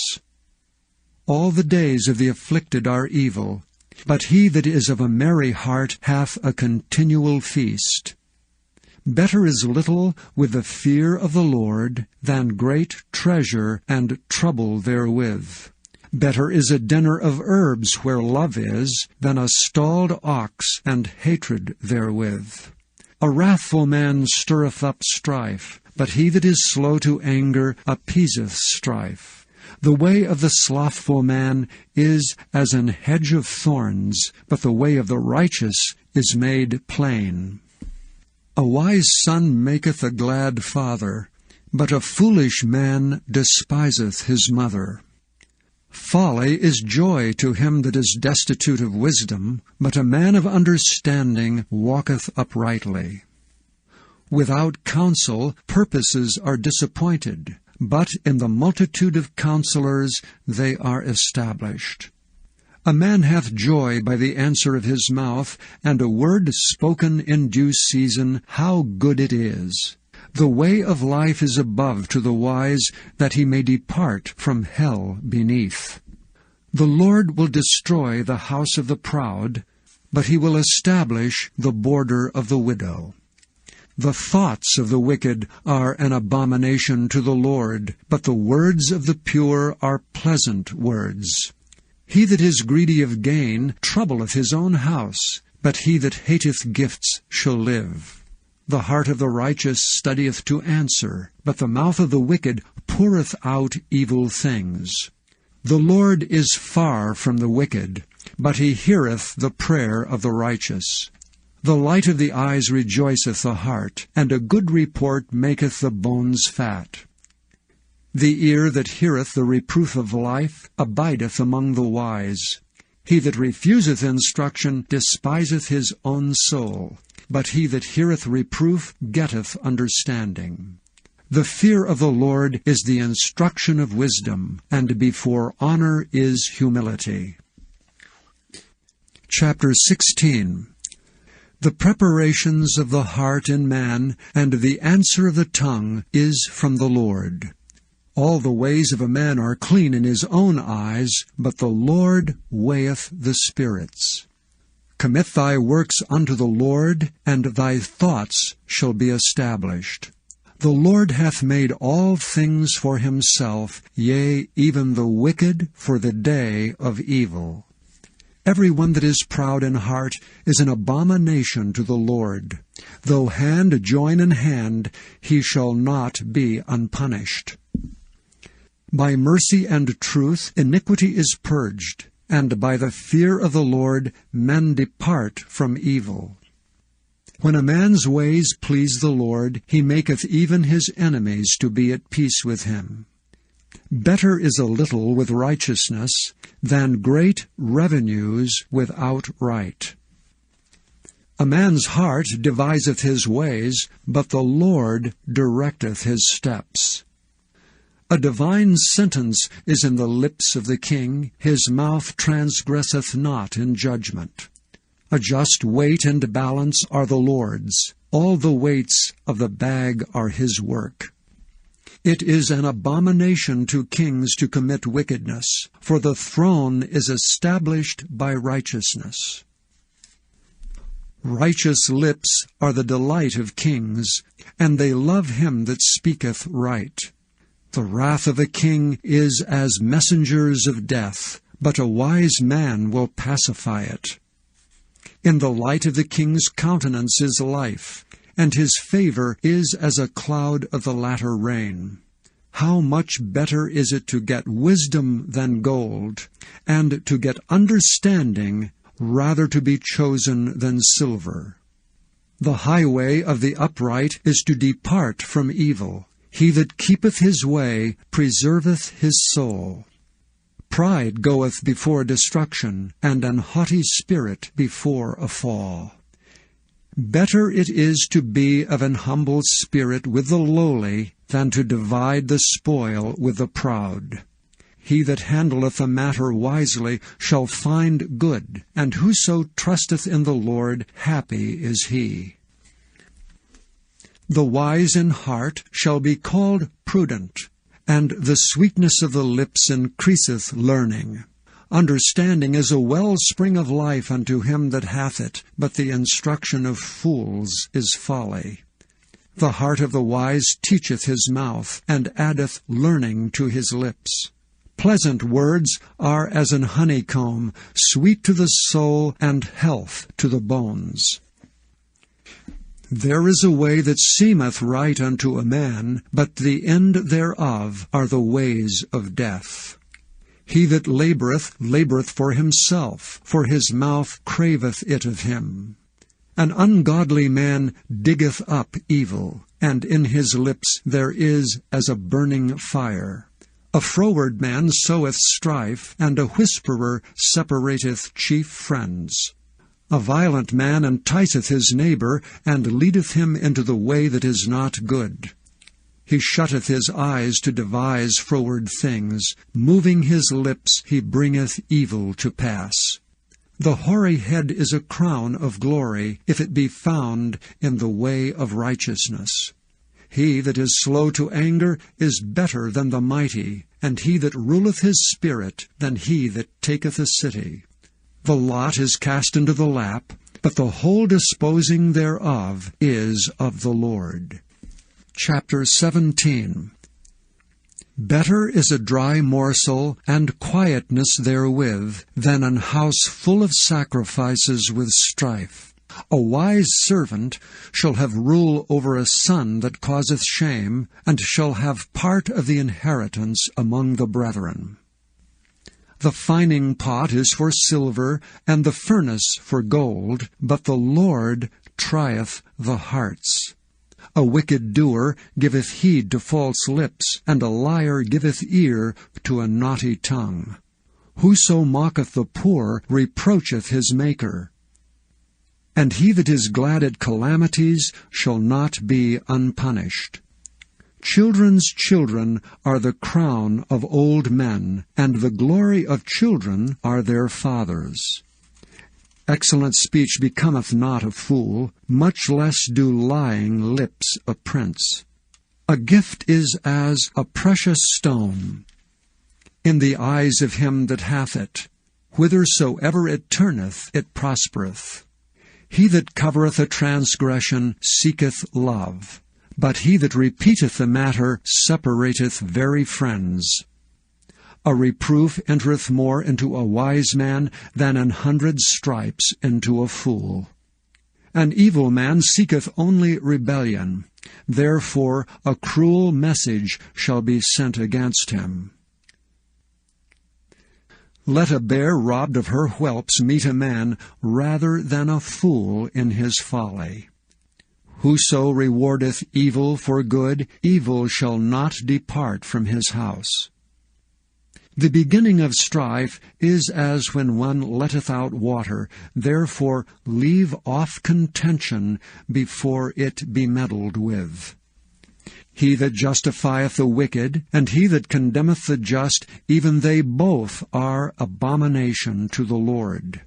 All the days of the afflicted are evil, but he that is of a merry heart hath a continual feast. Better is little with the fear of the Lord than great treasure and trouble therewith. Better is a dinner of herbs where love is than a stalled ox and hatred therewith. A wrathful man stirreth up strife, but he that is slow to anger appeaseth strife. The way of the slothful man is as an hedge of thorns, but the way of the righteous is made plain. A wise son maketh a glad father, but a foolish man despiseth his mother. Folly is joy to him that is destitute of wisdom, but a man of understanding walketh uprightly. Without counsel purposes are disappointed, but in the multitude of counselors they are established. A man hath joy by the answer of his mouth, and a word spoken in due season, how good it is! The way of life is above to the wise, that he may depart from hell beneath. The Lord will destroy the house of the proud, but he will establish the border of the widow. The thoughts of the wicked are an abomination to the Lord, but the words of the pure are pleasant words. He that is greedy of gain troubleth his own house, but he that hateth gifts shall live. The heart of the righteous studieth to answer, but the mouth of the wicked poureth out evil things. The Lord is far from the wicked, but he heareth the prayer of the righteous. The light of the eyes rejoiceth the heart, and a good report maketh the bones fat. The ear that heareth the reproof of life abideth among the wise. He that refuseth instruction despiseth his own soul, but he that heareth reproof getteth understanding. The fear of the Lord is the instruction of wisdom, and before honor is humility. Chapter 16. The preparations of the heart in man, and the answer of the tongue, is from the Lord. All the ways of a man are clean in his own eyes, but the Lord weigheth the spirits. Commit thy works unto the Lord, and thy thoughts shall be established. The Lord hath made all things for himself, yea, even the wicked for the day of evil. Every one that is proud in heart is an abomination to the Lord. Though hand join in hand, he shall not be unpunished. By mercy and truth iniquity is purged, and by the fear of the Lord men depart from evil. When a man's ways please the Lord, he maketh even his enemies to be at peace with him. Better is a little with righteousness than great revenues without right. A man's heart deviseth his ways, but the Lord directeth his steps. A divine sentence is in the lips of the king, his mouth transgresseth not in judgment. A just weight and balance are the Lord's, all the weights of the bag are his work. It is an abomination to kings to commit wickedness, for the throne is established by righteousness. Righteous lips are the delight of kings, and they love him that speaketh right. The wrath of a king is as messengers of death, but a wise man will pacify it. In the light of the king's countenance is life, and his favor is as a cloud of the latter rain. How much better is it to get wisdom than gold, and to get understanding rather to be chosen than silver. The highway of the upright is to depart from evil. He that keepeth his way preserveth his soul. Pride goeth before destruction, and an haughty spirit before a fall. Better it is to be of an humble spirit with the lowly than to divide the spoil with the proud. He that handleth a matter wisely shall find good, and whoso trusteth in the Lord, happy is he. The wise in heart shall be called prudent, and the sweetness of the lips increaseth learning. Understanding is a wellspring of life unto him that hath it, but the instruction of fools is folly. The heart of the wise teacheth his mouth, and addeth learning to his lips. Pleasant words are as an honeycomb, sweet to the soul, and health to the bones. There is a way that seemeth right unto a man, but the end thereof are the ways of death. He that laboureth for himself, for his mouth craveth it of him. An ungodly man diggeth up evil, and in his lips there is as a burning fire. A froward man soweth strife, and a whisperer separateth chief friends. A violent man enticeth his neighbor, and leadeth him into the way that is not good. He shutteth his eyes to devise froward things. Moving his lips, he bringeth evil to pass. The hoary head is a crown of glory, if it be found in the way of righteousness. He that is slow to anger is better than the mighty, and he that ruleth his spirit than he that taketh a city. The lot is cast into the lap, but the whole disposing thereof is of the Lord. Chapter 17. Better is a dry morsel, and quietness therewith, than an house full of sacrifices with strife. A wise servant shall have rule over a son that causeth shame, and shall have part of the inheritance among the brethren. The fining pot is for silver, and the furnace for gold, but the Lord trieth the hearts. A wicked doer giveth heed to false lips, and a liar giveth ear to a naughty tongue. Whoso mocketh the poor reproacheth his Maker. And he that is glad at calamities shall not be unpunished. Children's children are the crown of old men, and the glory of children are their fathers. Excellent speech becometh not a fool, much less do lying lips a prince. A gift is as a precious stone in the eyes of him that hath it. Whithersoever it turneth, it prospereth. He that covereth a transgression seeketh love, but he that repeateth the matter separateth very friends. A reproof entereth more into a wise man than 100 stripes into a fool. An evil man seeketh only rebellion. Therefore a cruel message shall be sent against him. Let a bear robbed of her whelps meet a man rather than a fool in his folly. Whoso rewardeth evil for good, evil shall not depart from his house. The beginning of strife is as when one letteth out water. Therefore leave off contention before it be meddled with. He that justifieth the wicked, and he that condemneth the just, even they both are abomination to the Lord.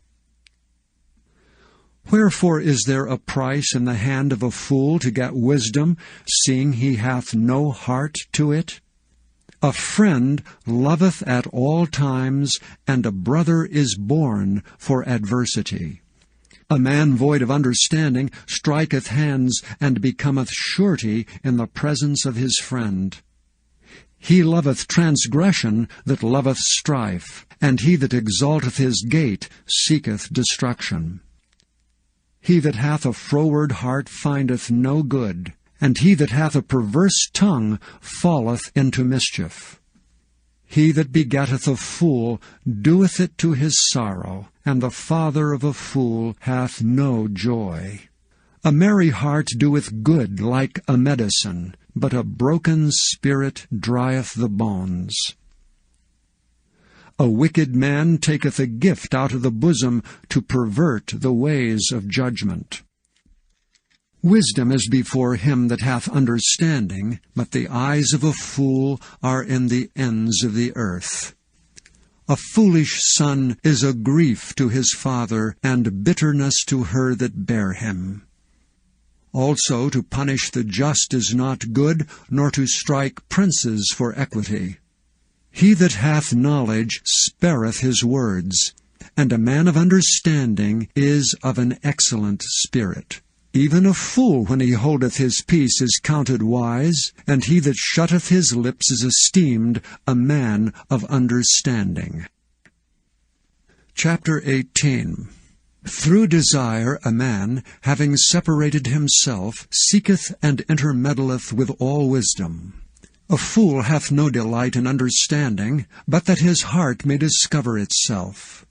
Wherefore is there a price in the hand of a fool to get wisdom, seeing he hath no heart to it? A friend loveth at all times, and a brother is born for adversity. A man void of understanding striketh hands, and becometh surety in the presence of his friend. He loveth transgression that loveth strife, and he that exalteth his gate seeketh destruction. He that hath a froward heart findeth no good, and he that hath a perverse tongue falleth into mischief. He that begetteth a fool doeth it to his sorrow, and the father of a fool hath no joy. A merry heart doeth good like a medicine, but a broken spirit drieth the bones. A wicked man taketh a gift out of the bosom to pervert the ways of judgment. Wisdom is before him that hath understanding, but the eyes of a fool are in the ends of the earth. A foolish son is a grief to his father, and bitterness to her that bare him. Also to punish the just is not good, nor to strike princes for equity. He that hath knowledge spareth his words, and a man of understanding is of an excellent spirit. Even a fool, when he holdeth his peace, is counted wise, and he that shutteth his lips is esteemed a man of understanding. Chapter 18. Through desire a man, having separated himself, seeketh and intermeddleth with all wisdom. A fool hath no delight in understanding, but that his heart may discover itself.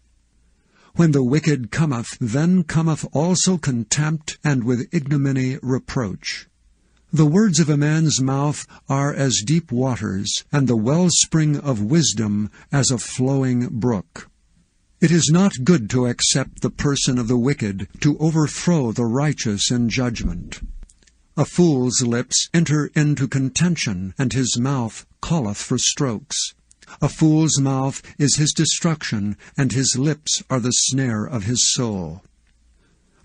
When the wicked cometh, then cometh also contempt, and with ignominy reproach. The words of a man's mouth are as deep waters, and the wellspring of wisdom as a flowing brook. It is not good to accept the person of the wicked, to overthrow the righteous in judgment. A fool's lips enter into contention, and his mouth calleth for strokes. A fool's mouth is his destruction, and his lips are the snare of his soul.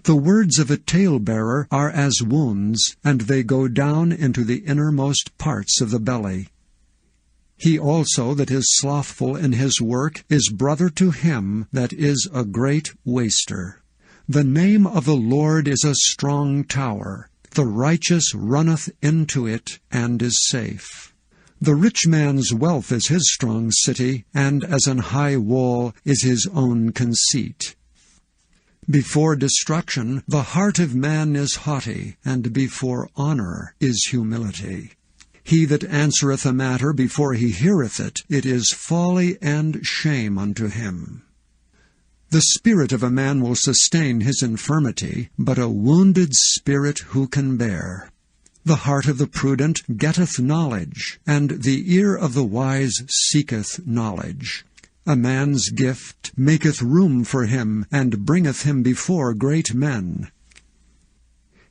The words of a talebearer are as wounds, and they go down into the innermost parts of the belly. He also that is slothful in his work is brother to him that is a great waster. The name of the Lord is a strong tower. The righteous runneth into it and is safe. The rich man's wealth is his strong city, and as an high wall is his own conceit. Before destruction the heart of man is haughty, and before honor is humility. He that answereth a matter before he heareth it, it is folly and shame unto him. The spirit of a man will sustain his infirmity, but a wounded spirit who can bear? The heart of the prudent getteth knowledge, and the ear of the wise seeketh knowledge. A man's gift maketh room for him, and bringeth him before great men.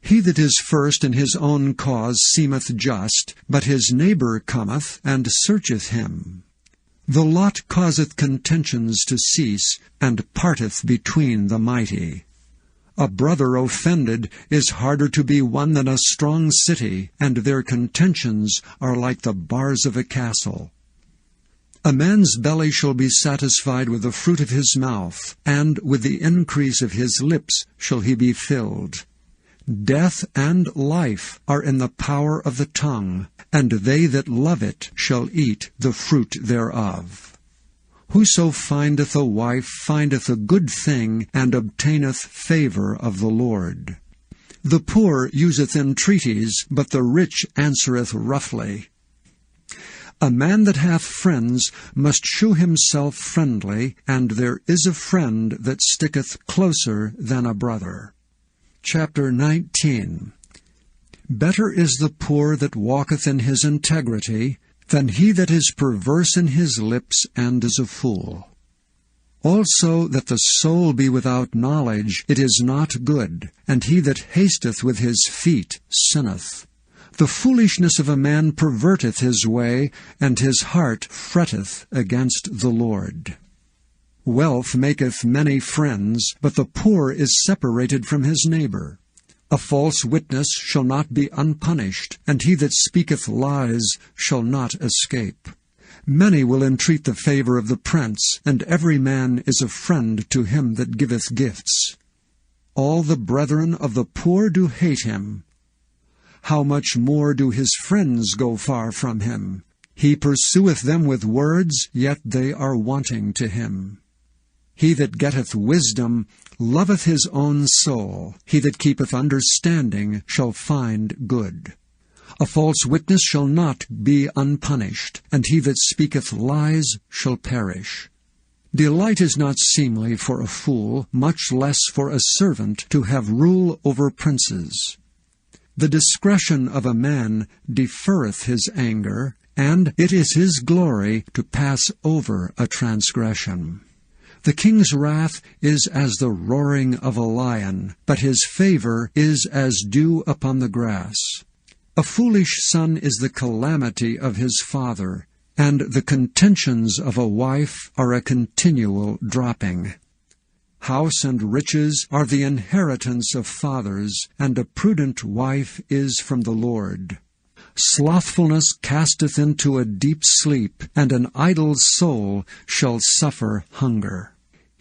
He that is first in his own cause seemeth just, but his neighbor cometh and searcheth him. The lot causeth contentions to cease, and parteth between the mighty. A brother offended is harder to be won than a strong city, and their contentions are like the bars of a castle. A man's belly shall be satisfied with the fruit of his mouth, and with the increase of his lips shall he be filled. Death and life are in the power of the tongue, and they that love it shall eat the fruit thereof. Whoso findeth a wife findeth a good thing, and obtaineth favour of the Lord. The poor useth entreaties, but the rich answereth roughly. A man that hath friends must shew himself friendly, and there is a friend that sticketh closer than a brother. Chapter 19. Better is the poor that walketh in his integrity, than he that is perverse in his lips and is a fool. Also that the soul be without knowledge, it is not good, and he that hasteth with his feet sinneth. The foolishness of a man perverteth his way, and his heart fretteth against the Lord. Wealth maketh many friends, but the poor is separated from his neighbor. A false witness shall not be unpunished, and he that speaketh lies shall not escape. Many will entreat the favor of the prince, and every man is a friend to him that giveth gifts. All the brethren of the poor do hate him. How much more do his friends go far from him? He pursueth them with words, yet they are wanting to him. He that getteth wisdom loveth his own soul. He that keepeth understanding shall find good. A false witness shall not be unpunished, and he that speaketh lies shall perish. Delight is not seemly for a fool, much less for a servant to have rule over princes. The discretion of a man deferreth his anger, and it is his glory to pass over a transgression. The king's wrath is as the roaring of a lion, but his favor is as dew upon the grass. A foolish son is the calamity of his father, and the contentions of a wife are a continual dropping. House and riches are the inheritance of fathers, and a prudent wife is from the Lord. Slothfulness casteth into a deep sleep, and an idle soul shall suffer hunger.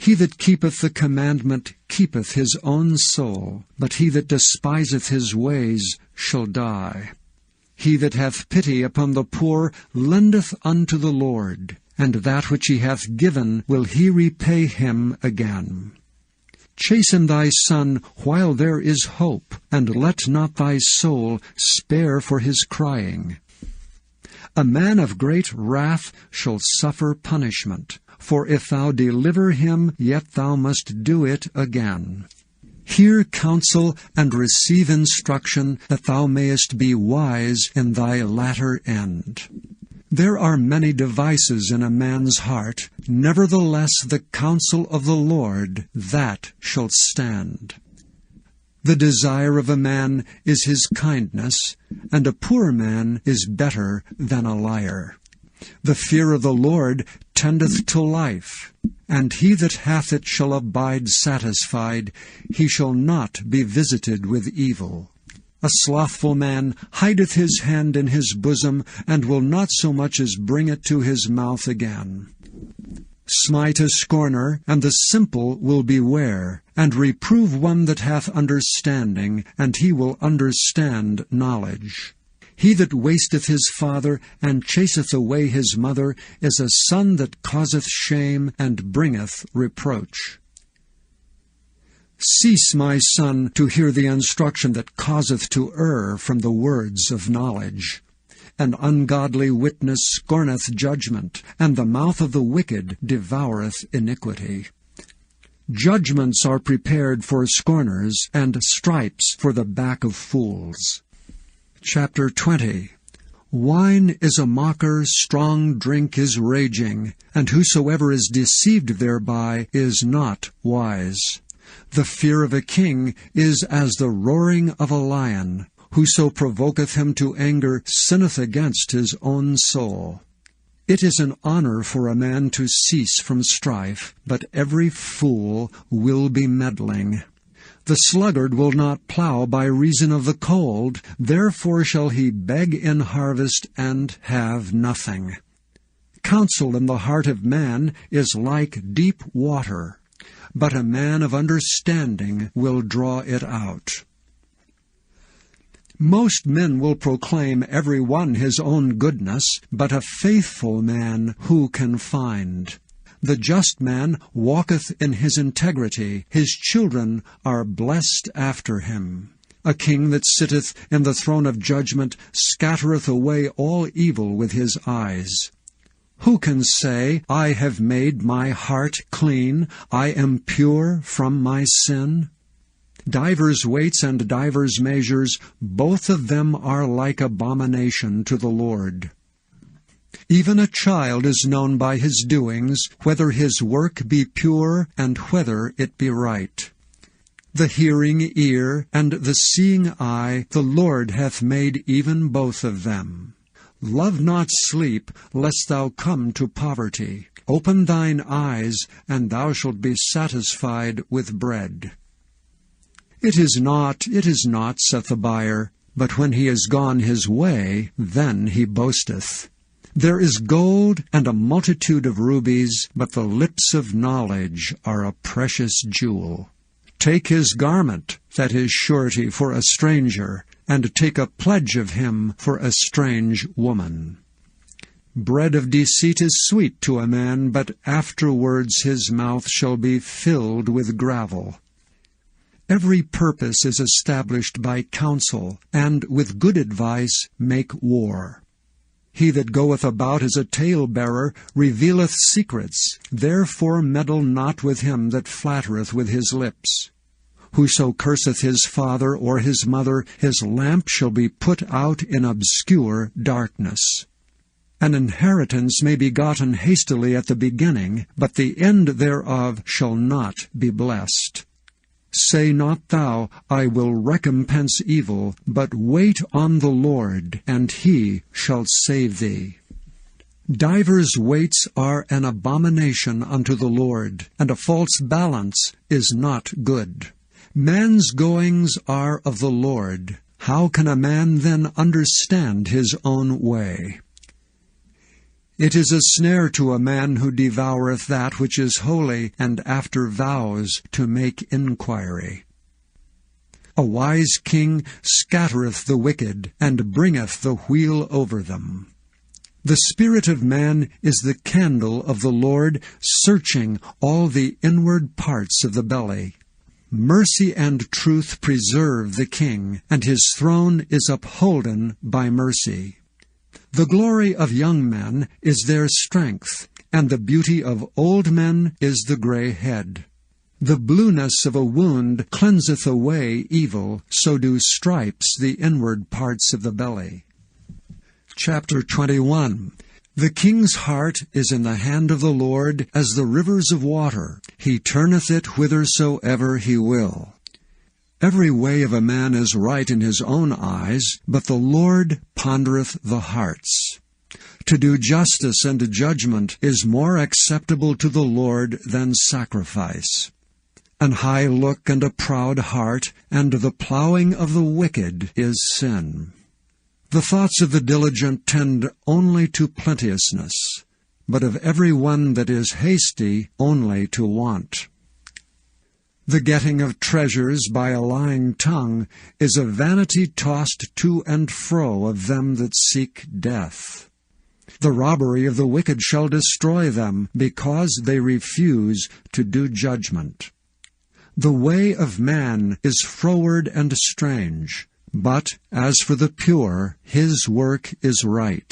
He that keepeth the commandment keepeth his own soul, but he that despiseth his ways shall die. He that hath pity upon the poor lendeth unto the Lord, and that which he hath given will he repay him again. Chasten thy son while there is hope, and let not thy soul spare for his crying. A man of great wrath shall suffer punishment, for if thou deliver him, yet thou must do it again. Hear counsel and receive instruction, that thou mayest be wise in thy latter end. There are many devices in a man's heart, nevertheless the counsel of the Lord, that shall stand. The desire of a man is his kindness, and a poor man is better than a liar. The fear of the Lord tendeth to life, and he that hath it shall abide satisfied. He shall not be visited with evil. A slothful man hideth his hand in his bosom, and will not so much as bring it to his mouth again. Smite a scorner, and the simple will beware, and reprove one that hath understanding, and he will understand knowledge. He that wasteth his father, and chaseth away his mother, is a son that causeth shame, and bringeth reproach. Cease, my son, to hear the instruction that causeth to err from the words of knowledge. An ungodly witness scorneth judgment, and the mouth of the wicked devoureth iniquity. Judgments are prepared for scorners, and stripes for the back of fools. Chapter 20. Wine is a mocker, strong drink is raging, and whosoever is deceived thereby is not wise. The fear of a king is as the roaring of a lion. Whoso provoketh him to anger sinneth against his own soul. It is an honor for a man to cease from strife, but every fool will be meddling. The sluggard will not plow by reason of the cold, therefore shall he beg in harvest and have nothing. Counsel in the heart of man is like deep water, but a man of understanding will draw it out. Most men will proclaim every one his own goodness, but a faithful man who can find? The just man walketh in his integrity. His children are blessed after him. A king that sitteth in the throne of judgment scattereth away all evil with his eyes. Who can say, I have made my heart clean, I am pure from my sin? Divers weights and divers measures, both of them are like abomination to the Lord. Even a child is known by his doings, whether his work be pure and whether it be right. The hearing ear and the seeing eye, the Lord hath made even both of them. Love not sleep, lest thou come to poverty. Open thine eyes, and thou shalt be satisfied with bread. It is not, saith the buyer, but when he is gone his way, then he boasteth. There is gold and a multitude of rubies, but the lips of knowledge are a precious jewel. Take his garment, that is surety for a stranger, and take a pledge of him for a strange woman. Bread of deceit is sweet to a man, but afterwards his mouth shall be filled with gravel. Every purpose is established by counsel, and with good advice make war. He that goeth about as a talebearer revealeth secrets. Therefore meddle not with him that flattereth with his lips. Whoso curseth his father or his mother, his lamp shall be put out in obscure darkness. An inheritance may be gotten hastily at the beginning, but the end thereof shall not be blessed. Say not thou, I will recompense evil, but wait on the Lord, and he shall save thee. Divers weights are an abomination unto the Lord, and a false balance is not good. Man's goings are of the Lord. How can a man then understand his own way? It is a snare to a man who devoureth that which is holy, and after vows to make inquiry. A wise king scattereth the wicked, and bringeth the wheel over them. The spirit of man is the candle of the Lord, searching all the inward parts of the belly. Mercy and truth preserve the king, and his throne is upholden by mercy. The glory of young men is their strength, and the beauty of old men is the gray head. The blueness of a wound cleanseth away evil, so do stripes the inward parts of the belly. Chapter 21. The king's heart is in the hand of the Lord as the rivers of water. He turneth it whithersoever he will. Every way of a man is right in his own eyes, but the Lord pondereth the hearts. To do justice and judgment is more acceptable to the Lord than sacrifice. An high look and a proud heart, and the plowing of the wicked is sin. The thoughts of the diligent tend only to plenteousness, but of every one that is hasty only to want. The getting of treasures by a lying tongue is a vanity tossed to and fro of them that seek death. The robbery of the wicked shall destroy them, because they refuse to do judgment. The way of man is froward and strange, but as for the pure, his work is right.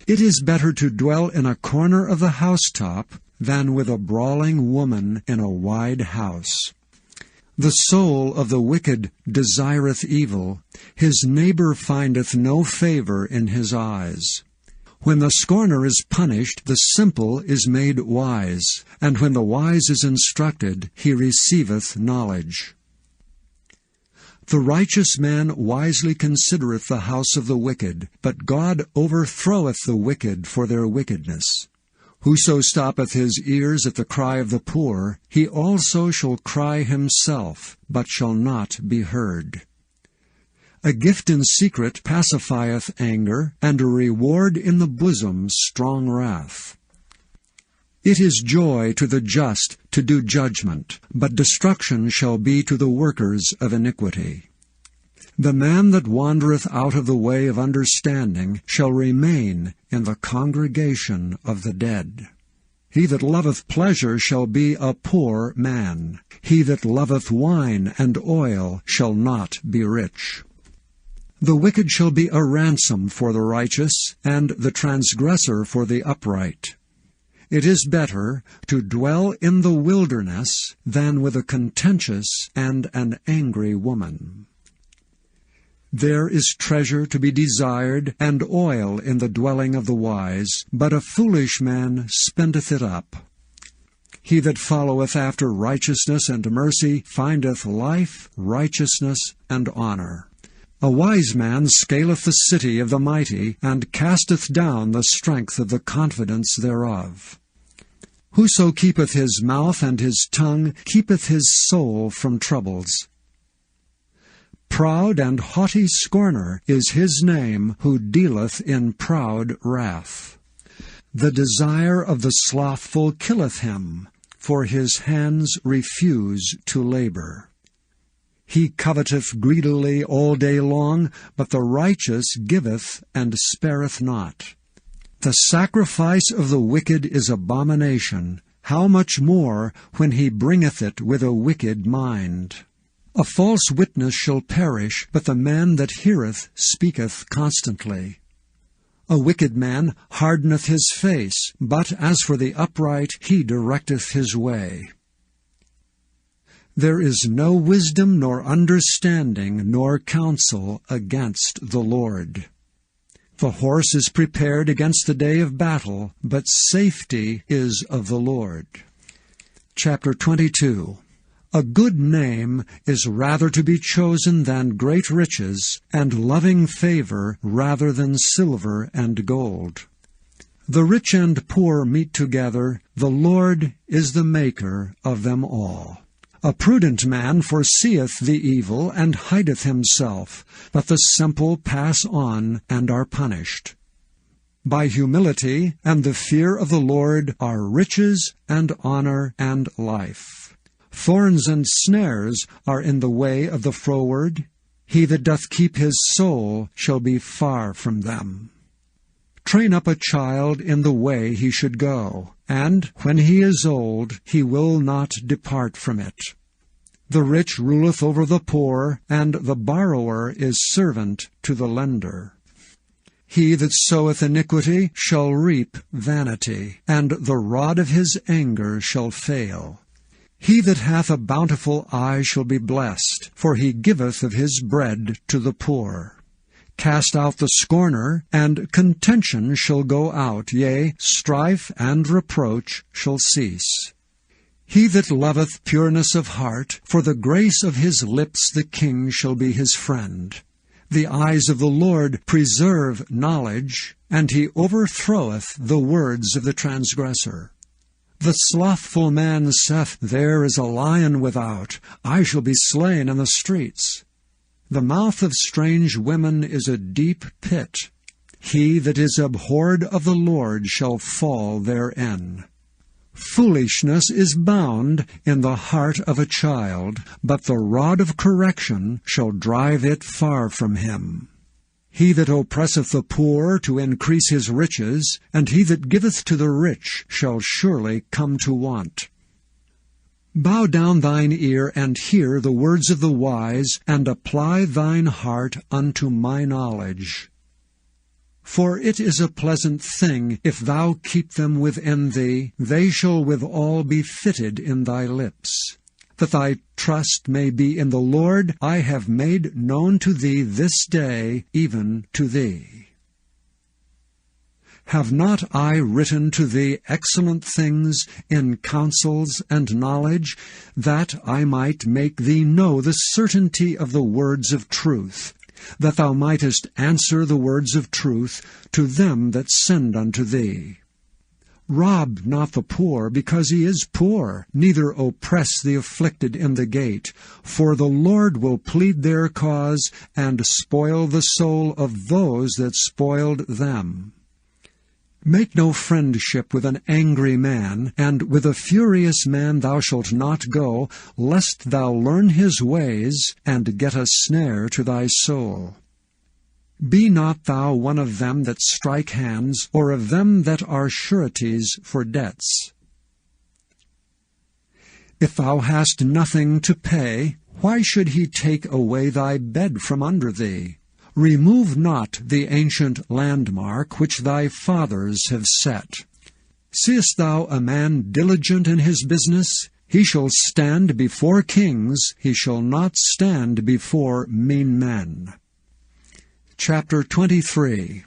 It is better to dwell in a corner of the housetop than with a brawling woman in a wide house. The soul of the wicked desireth evil. His neighbor findeth no favor in his eyes. When the scorner is punished, the simple is made wise, and when the wise is instructed, he receiveth knowledge. The righteous man wisely considereth the house of the wicked, but God overthroweth the wicked for their wickedness. Whoso stoppeth his ears at the cry of the poor, he also shall cry himself, but shall not be heard. A gift in secret pacifieth anger, and a reward in the bosom strong wrath. It is joy to the just to do judgment, but destruction shall be to the workers of iniquity. The man that wandereth out of the way of understanding shall remain in the congregation of the dead. He that loveth pleasure shall be a poor man. He that loveth wine and oil shall not be rich. The wicked shall be a ransom for the righteous, and the transgressor for the upright. It is better to dwell in the wilderness than with a contentious and an angry woman. There is treasure to be desired, and oil in the dwelling of the wise, but a foolish man spendeth it up. He that followeth after righteousness and mercy findeth life, righteousness, and honor. A wise man scaleth the city of the mighty, and casteth down the strength of the confidence thereof. Whoso keepeth his mouth and his tongue keepeth his soul from troubles. Proud and haughty scorner is his name, who dealeth in proud wrath. The desire of the slothful killeth him, for his hands refuse to labor. He coveteth greedily all day long, but the righteous giveth and spareth not. The sacrifice of the wicked is abomination, how much more when he bringeth it with a wicked mind. A false witness shall perish, but the man that heareth speaketh constantly. A wicked man hardeneth his face, but as for the upright, he directeth his way. There is no wisdom nor understanding nor counsel against the Lord. The horse is prepared against the day of battle, but safety is of the Lord. Chapter 22. A good name is rather to be chosen than great riches, and loving favor rather than silver and gold. The rich and poor meet together, the Lord is the maker of them all. A prudent man foreseeth the evil, and hideth himself, but the simple pass on and are punished. By humility and the fear of the Lord are riches and honor and life. Thorns and snares are in the way of the froward. He that doth keep his soul shall be far from them. Train up a child in the way he should go, and when he is old, he will not depart from it. The rich ruleth over the poor, and the borrower is servant to the lender. He that soweth iniquity shall reap vanity, and the rod of his anger shall fail. He that hath a bountiful eye shall be blessed, for he giveth of his bread to the poor. Cast out the scorner, and contention shall go out, yea, strife and reproach shall cease. He that loveth pureness of heart, for the grace of his lips the king shall be his friend. The eyes of the Lord preserve knowledge, and he overthroweth the words of the transgressor. The slothful man saith, There is a lion without, I shall be slain in the streets. The mouth of strange women is a deep pit. He that is abhorred of the Lord shall fall therein. Foolishness is bound in the heart of a child, but the rod of correction shall drive it far from him. He that oppresseth the poor to increase his riches, and he that giveth to the rich shall surely come to want. Bow down thine ear, and hear the words of the wise, and apply thine heart unto my knowledge. For it is a pleasant thing, if thou keep them within thee, they shall withal be fitted in thy lips. That thy trust may be in the Lord, I have made known to thee this day, even to thee. Have not I written to thee excellent things in counsels and knowledge, that I might make thee know the certainty of the words of truth, that thou mightest answer the words of truth to them that send unto thee? Rob not the poor, because he is poor, neither oppress the afflicted in the gate, for the Lord will plead their cause, and spoil the soul of those that spoiled them. Make no friendship with an angry man, and with a furious man thou shalt not go, lest thou learn his ways, and get a snare to thy soul. Be not thou one of them that strike hands, or of them that are sureties for debts. If thou hast nothing to pay, why should he take away thy bed from under thee? Remove not the ancient landmark which thy fathers have set. Seest thou a man diligent in his business? He shall stand before kings, he shall not stand before mean men. Chapter 23.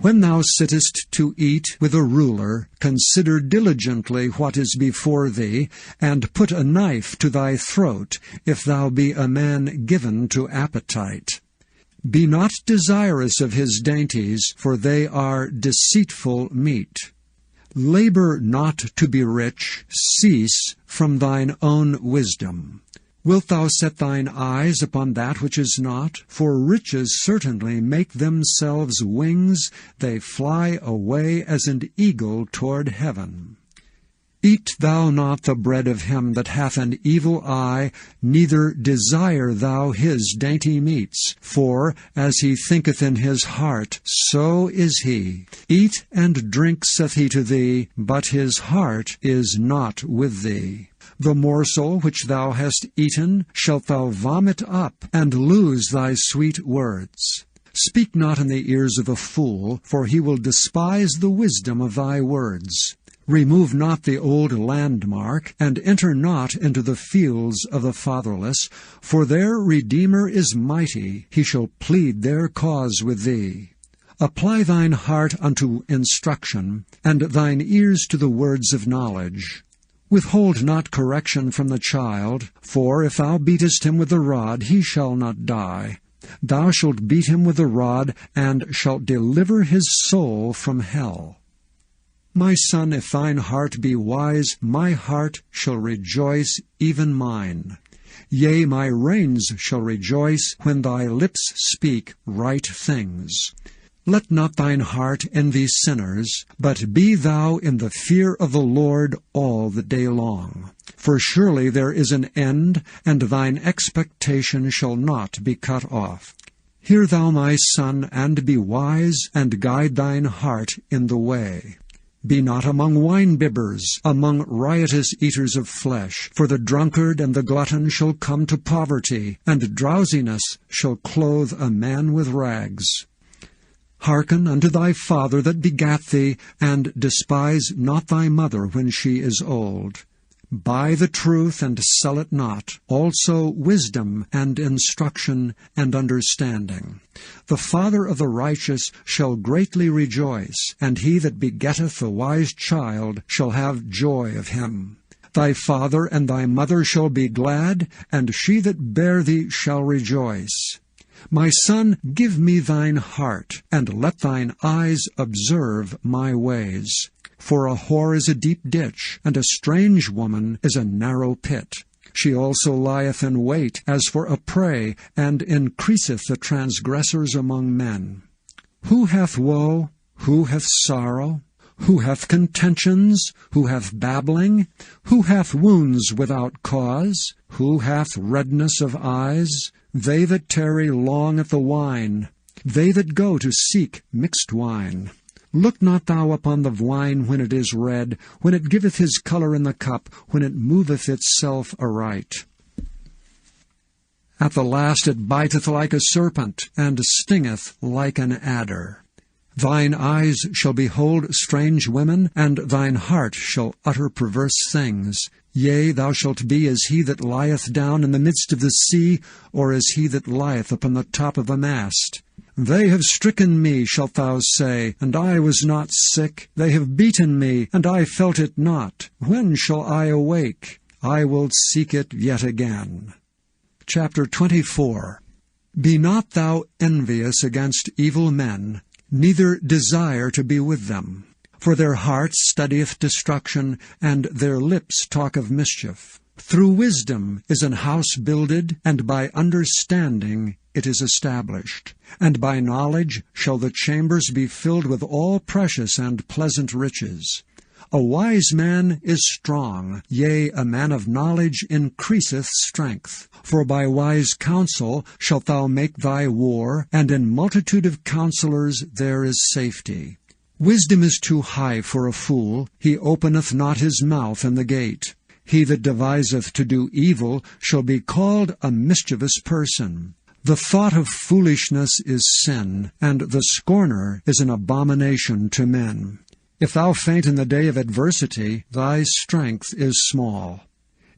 When thou sittest to eat with a ruler, consider diligently what is before thee, and put a knife to thy throat, if thou be a man given to appetite. Be not desirous of his dainties, for they are deceitful meat. Labor not to be rich, cease from thine own wisdom. Wilt thou set thine eyes upon that which is not? For riches certainly make themselves wings, they fly away as an eagle toward heaven. Eat thou not the bread of him that hath an evil eye, neither desire thou his dainty meats. For as he thinketh in his heart, so is he. Eat and drink, saith he to thee, but his heart is not with thee. The morsel which thou hast eaten shalt thou vomit up, and lose thy sweet words. Speak not in the ears of a fool, for he will despise the wisdom of thy words. Remove not the old landmark, and enter not into the fields of the fatherless, for their Redeemer is mighty, he shall plead their cause with thee. Apply thine heart unto instruction, and thine ears to the words of knowledge. Withhold not correction from the child, for if thou beatest him with the rod, he shall not die. Thou shalt beat him with the rod, and shalt deliver his soul from hell. My son, if thine heart be wise, my heart shall rejoice, even mine. Yea, my reins shall rejoice when thy lips speak right things. Let not thine heart envy sinners, but be thou in the fear of the Lord all the day long. For surely there is an end, and thine expectation shall not be cut off. Hear thou, my son, and be wise, and guide thine heart in the way. Be not among wine-bibbers, among riotous eaters of flesh, for the drunkard and the glutton shall come to poverty, and drowsiness shall clothe a man with rags. Hearken unto thy father that begat thee, and despise not thy mother when she is old. Buy the truth, and sell it not, also wisdom, and instruction, and understanding. The father of the righteous shall greatly rejoice, and he that begetteth the wise child shall have joy of him. Thy father and thy mother shall be glad, and she that bare thee shall rejoice. My son, give me thine heart, and let thine eyes observe my ways. For a whore is a deep ditch, and a strange woman is a narrow pit. She also lieth in wait as for a prey, and increaseth the transgressors among men. Who hath woe? Who hath sorrow? Who hath contentions? Who hath babbling? Who hath wounds without cause? Who hath redness of eyes? They that tarry long at the wine, they that go to seek mixed wine. Look not thou upon the wine when it is red, when it giveth his colour in the cup, when it moveth itself aright. At the last it biteth like a serpent, and stingeth like an adder. Thine eyes shall behold strange women, and thine heart shall utter perverse things. Yea, thou shalt be as he that lieth down in the midst of the sea, or as he that lieth upon the top of a mast. They have stricken me, shalt thou say, and I was not sick. They have beaten me, and I felt it not. When shall I awake? I will seek it yet again. Chapter 24. Be not thou envious against evil men, neither desire to be with them. For their heart studieth destruction, and their lips talk of mischief. Through wisdom is an house builded, and by understanding it is established. And by knowledge shall the chambers be filled with all precious and pleasant riches. A wise man is strong, yea, a man of knowledge increaseth strength. For by wise counsel shalt thou make thy war, and in multitude of counselors there is safety. Wisdom is too high for a fool, he openeth not his mouth in the gate. He that deviseth to do evil shall be called a mischievous person. The thought of foolishness is sin, and the scorner is an abomination to men. If thou faint in the day of adversity, thy strength is small.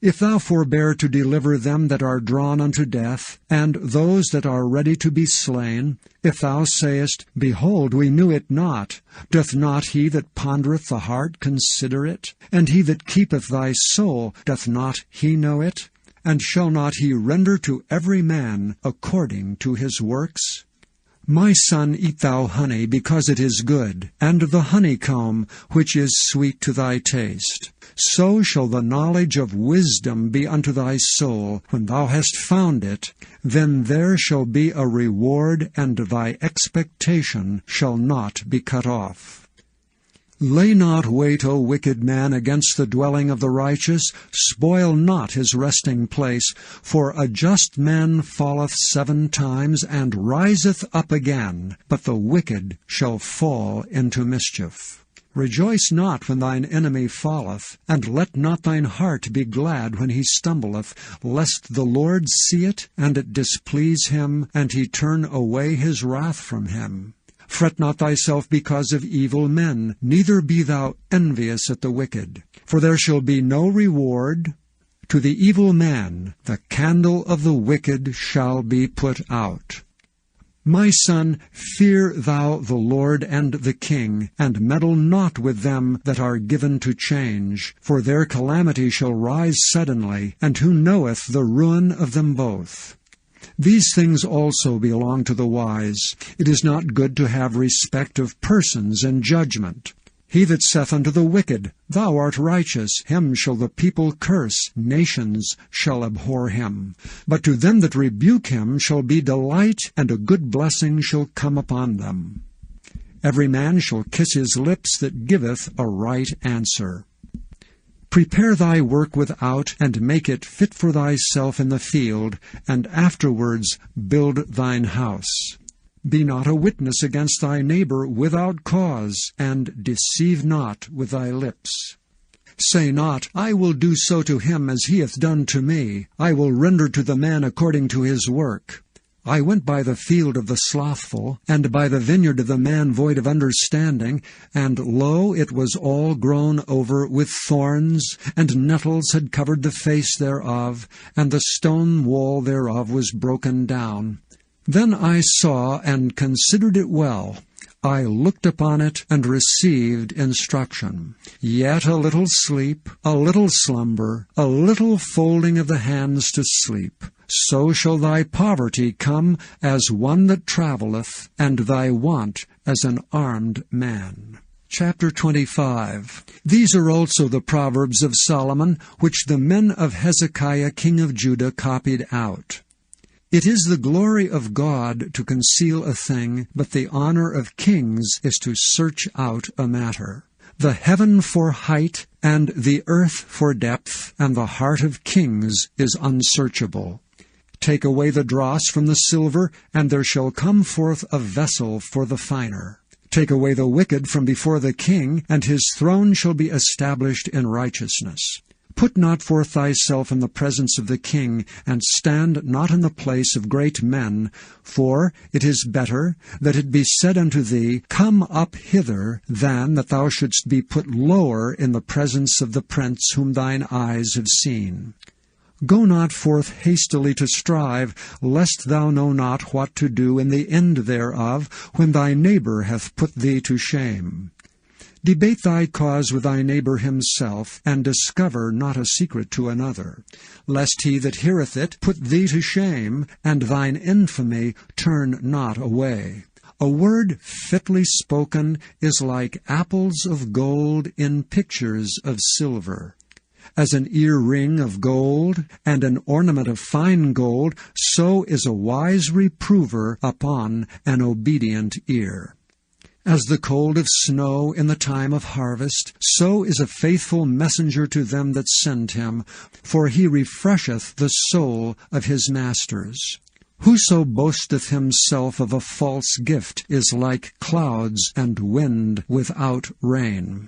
If thou forbear to deliver them that are drawn unto death, and those that are ready to be slain, if thou sayest, Behold, we knew it not, doth not he that pondereth the heart consider it? And he that keepeth thy soul, doth not he know it? And shall not he render to every man according to his works? My son, eat thou honey, because it is good, and the honeycomb, which is sweet to thy taste. So shall the knowledge of wisdom be unto thy soul. When thou hast found it, then there shall be a reward, and thy expectation shall not be cut off. Lay not wait, O wicked man, against the dwelling of the righteous. Spoil not his resting place. For a just man falleth 7 times, and riseth up again. But the wicked shall fall into mischief. Rejoice not when thine enemy falleth, and let not thine heart be glad when he stumbleth, lest the Lord see it, and it displease him, and he turn away his wrath from him. Fret not thyself because of evil men, neither be thou envious at the wicked. For there shall be no reward to the evil man. The candle of the wicked shall be put out. My son, fear thou the Lord and the king, and meddle not with them that are given to change. For their calamity shall rise suddenly, and who knoweth the ruin of them both? These things also belong to the wise. It is not good to have respect of persons and judgment. He that saith unto the wicked, Thou art righteous, him shall the people curse, nations shall abhor him. But to them that rebuke him shall be delight, and a good blessing shall come upon them. Every man shall kiss his lips that giveth a right answer. Prepare thy work without, and make it fit for thyself in the field, and afterwards build thine house. Be not a witness against thy neighbor without cause, and deceive not with thy lips. Say not, I will do so to him as he hath done to me. I will render to the man according to his work. I went by the field of the slothful, and by the vineyard of the man void of understanding, and lo, it was all grown over with thorns, and nettles had covered the face thereof, and the stone wall thereof was broken down. Then I saw and considered it well. I looked upon it and received instruction. Yet a little sleep, a little slumber, a little folding of the hands to sleep. So shall thy poverty come as one that travelleth, and thy want as an armed man. Chapter 25. These are also the Proverbs of Solomon, which the men of Hezekiah king of Judah copied out. It is the glory of God to conceal a thing, but the honor of kings is to search out a matter. The heaven for height, and the earth for depth, and the heart of kings is unsearchable. Take away the dross from the silver, and there shall come forth a vessel for the finer. Take away the wicked from before the king, and his throne shall be established in righteousness. Put not forth thyself in the presence of the king, and stand not in the place of great men, for it is better that it be said unto thee, Come up hither, than that thou shouldst be put lower in the presence of the prince whom thine eyes have seen. Go not forth hastily to strive, lest thou know not what to do in the end thereof, when thy neighbor hath put thee to shame. Debate thy cause with thy neighbor himself, and discover not a secret to another, lest he that heareth it put thee to shame, and thine infamy turn not away. A word fitly spoken is like apples of gold in pictures of silver. As an ear-ring of gold, and an ornament of fine gold, so is a wise reprover upon an obedient ear. As the cold of snow in the time of harvest, so is a faithful messenger to them that send him, for he refresheth the soul of his masters. Whoso boasteth himself of a false gift is like clouds and wind without rain.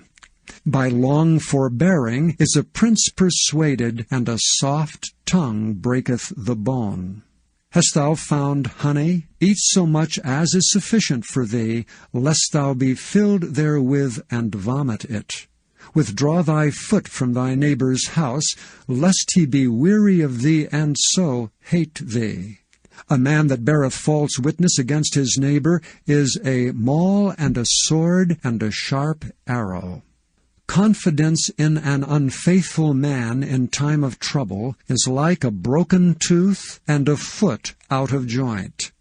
By long forbearing is a prince persuaded, and a soft tongue breaketh the bone. Hast thou found honey? Eat so much as is sufficient for thee, lest thou be filled therewith and vomit it. Withdraw thy foot from thy neighbor's house, lest he be weary of thee, and so hate thee. A man that beareth false witness against his neighbor is a maul and a sword and a sharp arrow. Confidence in an unfaithful man in time of trouble is like a broken tooth and a foot out of joint.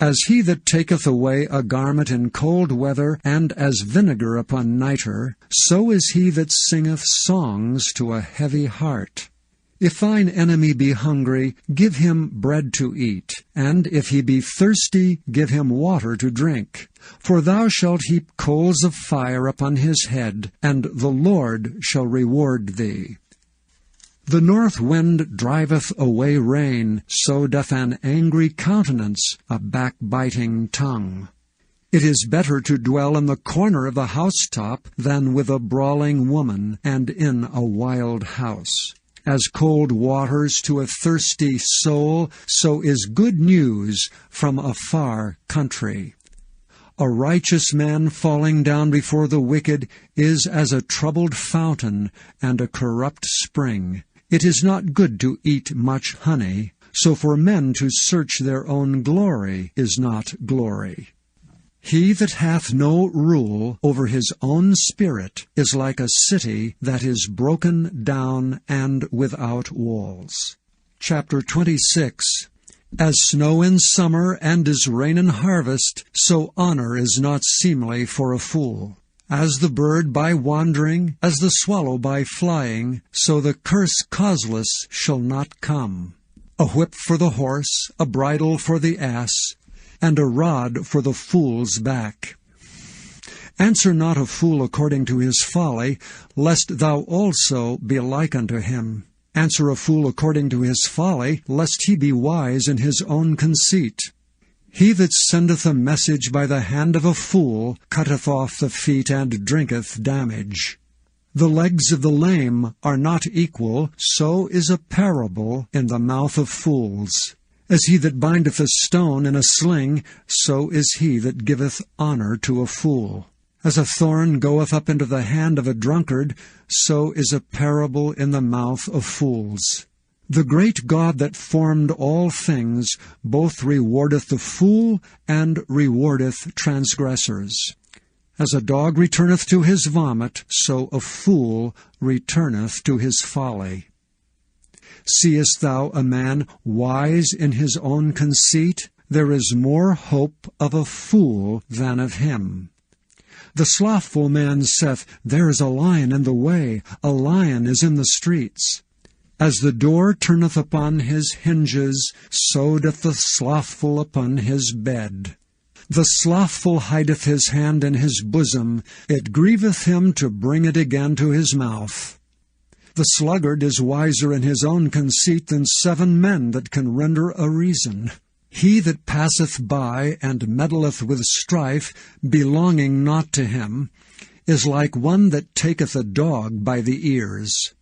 As he that taketh away a garment in cold weather, and as vinegar upon nitre, so is he that singeth songs to a heavy heart. If thine enemy be hungry, give him bread to eat, and if he be thirsty, give him water to drink. For thou shalt heap coals of fire upon his head, and the Lord shall reward thee. The north wind driveth away rain, so doth an angry countenance a backbiting tongue. It is better to dwell in the corner of the housetop than with a brawling woman, and in a wild house. As cold waters to a thirsty soul, so is good news from a far country. A righteous man falling down before the wicked is as a troubled fountain and a corrupt spring. It is not good to eat much honey, so for men to search their own glory is not glory. He that hath no rule over his own spirit is like a city that is broken down and without walls. Chapter 26. As snow in summer and as rain in harvest, so honor is not seemly for a fool. As the bird by wandering, as the swallow by flying, so the curse causeless shall not come. A whip for the horse, a bridle for the ass, and a rod for the fool's back. Answer not a fool according to his folly, lest thou also be like unto him. Answer a fool according to his folly, lest he be wise in his own conceit. He that sendeth a message by the hand of a fool cutteth off the feet and drinketh damage. The legs of the lame are not equal, so is a parable in the mouth of fools. As he that bindeth a stone in a sling, so is he that giveth honor to a fool. As a thorn goeth up into the hand of a drunkard, so is a parable in the mouth of fools. The great God that formed all things both rewardeth the fool and rewardeth transgressors. As a dog returneth to his vomit, so a fool returneth to his folly. Seest thou a man wise in his own conceit? There is more hope of a fool than of him. The slothful man saith, There is a lion in the way, a lion is in the streets. As the door turneth upon his hinges, so doth the slothful upon his bed. The slothful hideth his hand in his bosom, it grieveth him to bring it again to his mouth. The sluggard is wiser in his own conceit than 7 men that can render a reason. He that passeth by and meddleth with strife, belonging not to him, is like one that taketh a dog by the ears.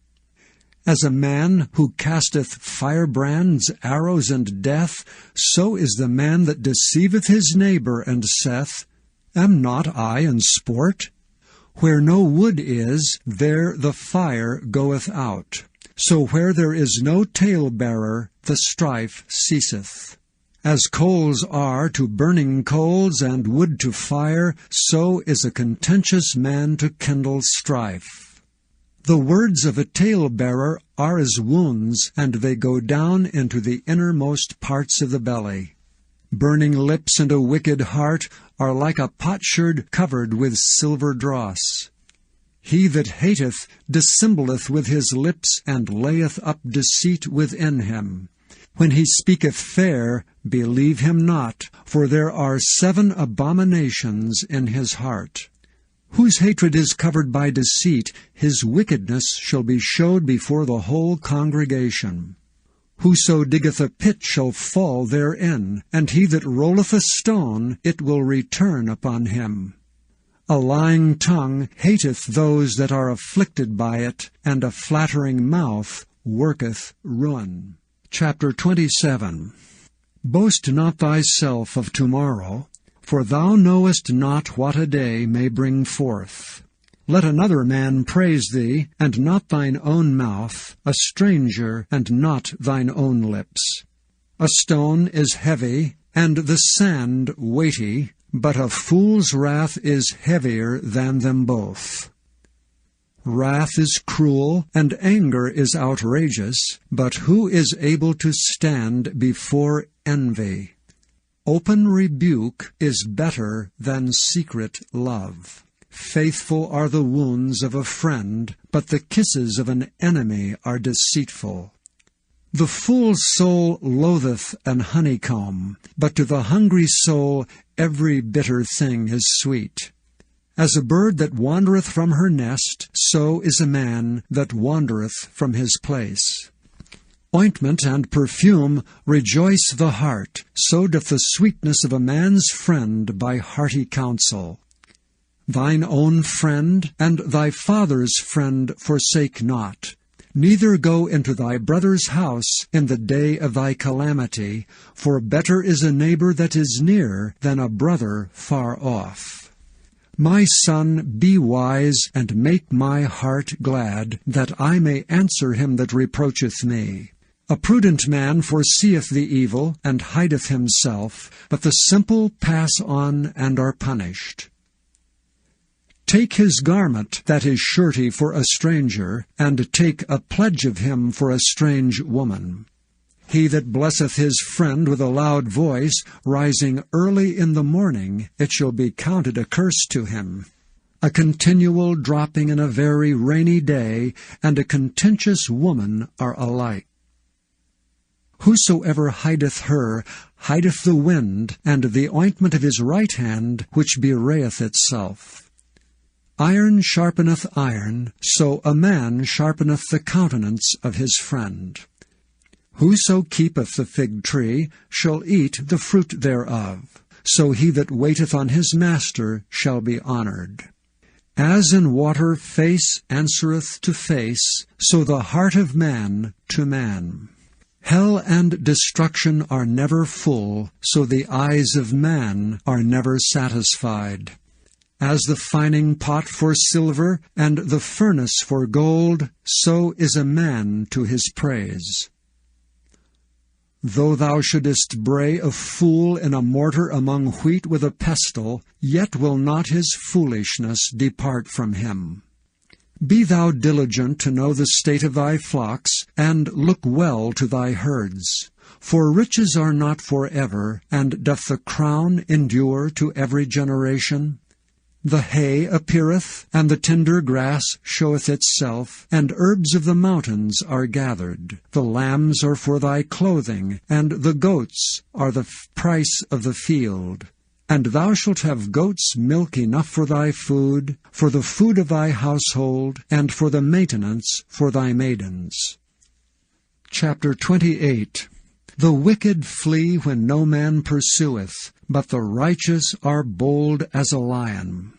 As a man who casteth firebrands, arrows, and death, so is the man that deceiveth his neighbor, and saith, Am not I in sport? Where no wood is, there the fire goeth out. So where there is no talebearer, the strife ceaseth. As coals are to burning coals, and wood to fire, so is a contentious man to kindle strife. The words of a talebearer are as wounds, and they go down into the innermost parts of the belly. Burning lips and a wicked heart are like a potsherd covered with silver dross. He that hateth dissembleth with his lips, and layeth up deceit within him. When he speaketh fair, believe him not, for there are 7 abominations in his heart. Whose hatred is covered by deceit, his wickedness shall be showed before the whole congregation. Whoso diggeth a pit shall fall therein, and he that rolleth a stone, it will return upon him. A lying tongue hateth those that are afflicted by it, and a flattering mouth worketh ruin. Chapter 27. Boast not thyself of tomorrow, for thou knowest not what a day may bring forth. Let another man praise thee, and not thine own mouth, a stranger, and not thine own lips. A stone is heavy, and the sand weighty, but a fool's wrath is heavier than them both. Wrath is cruel, and anger is outrageous, but who is able to stand before envy? Open rebuke is better than secret love. Faithful are the wounds of a friend, but the kisses of an enemy are deceitful. The full soul loatheth an honeycomb, but to the hungry soul every bitter thing is sweet. As a bird that wandereth from her nest, so is a man that wandereth from his place. Ointment and perfume rejoice the heart, so doth the sweetness of a man's friend by hearty counsel. Thine own friend and thy father's friend forsake not. Neither go into thy brother's house in the day of thy calamity, for better is a neighbor that is near than a brother far off. My son, be wise, and make my heart glad, that I may answer him that reproacheth me. A prudent man foreseeth the evil, and hideth himself, but the simple pass on and are punished. Take his garment that is surety for a stranger, and take a pledge of him for a strange woman. He that blesseth his friend with a loud voice, rising early in the morning, it shall be counted a curse to him. A continual dropping in a very rainy day, and a contentious woman are alike. Whosoever hideth her, hideth the wind, and the ointment of his right hand, which bewrayeth itself. Iron sharpeneth iron, so a man sharpeneth the countenance of his friend. Whoso keepeth the fig tree shall eat the fruit thereof, so he that waiteth on his master shall be honored. As in water face answereth to face, so the heart of man to man. Hell and destruction are never full, so the eyes of man are never satisfied. As the fining pot for silver, and the furnace for gold, so is a man to his praise. Though thou shouldest bray a fool in a mortar among wheat with a pestle, yet will not his foolishness depart from him. Be thou diligent to know the state of thy flocks, and look well to thy herds. For riches are not forever, and doth the crown endure to every generation? The hay appeareth, and the tender grass showeth itself, and herbs of the mountains are gathered. The lambs are for thy clothing, and the goats are the price of the field. And thou shalt have goats' milk enough for thy food, for the food of thy household, and for the maintenance for thy maidens. Chapter 28. The wicked flee when no man pursueth, but the righteous are bold as a lion.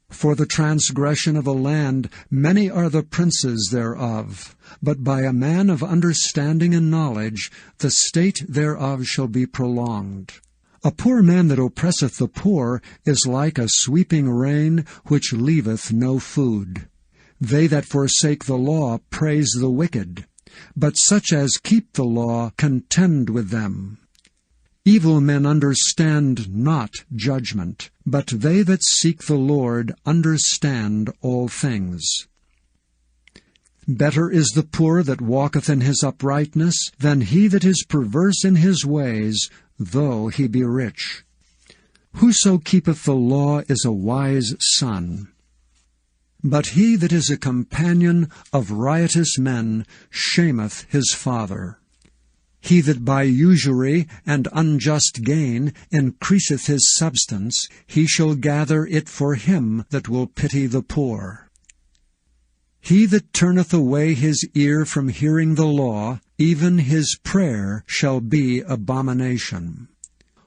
For the transgression of a land many are the princes thereof, but by a man of understanding and knowledge the state thereof shall be prolonged. A poor man that oppresseth the poor is like a sweeping rain which leaveth no food. They that forsake the law praise the wicked, but such as keep the law contend with them. Evil men understand not judgment, but they that seek the Lord understand all things. Better is the poor that walketh in his uprightness than he that is perverse in his ways, though he be rich. Whoso keepeth the law is a wise son. But he that is a companion of riotous men shameth his father. He that by usury and unjust gain increaseth his substance, he shall gather it for him that will pity the poor. He that turneth away his ear from hearing the law, even his prayer shall be abomination.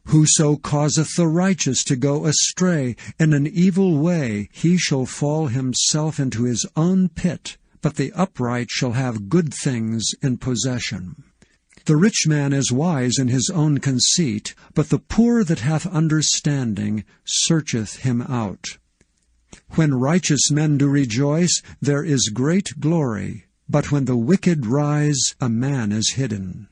Whoso causeth the righteous to go astray in an evil way, he shall fall himself into his own pit, but the upright shall have good things in possession. The rich man is wise in his own conceit, but the poor that hath understanding searcheth him out. When righteous men do rejoice, there is great glory, but when the wicked rise, a man is hidden.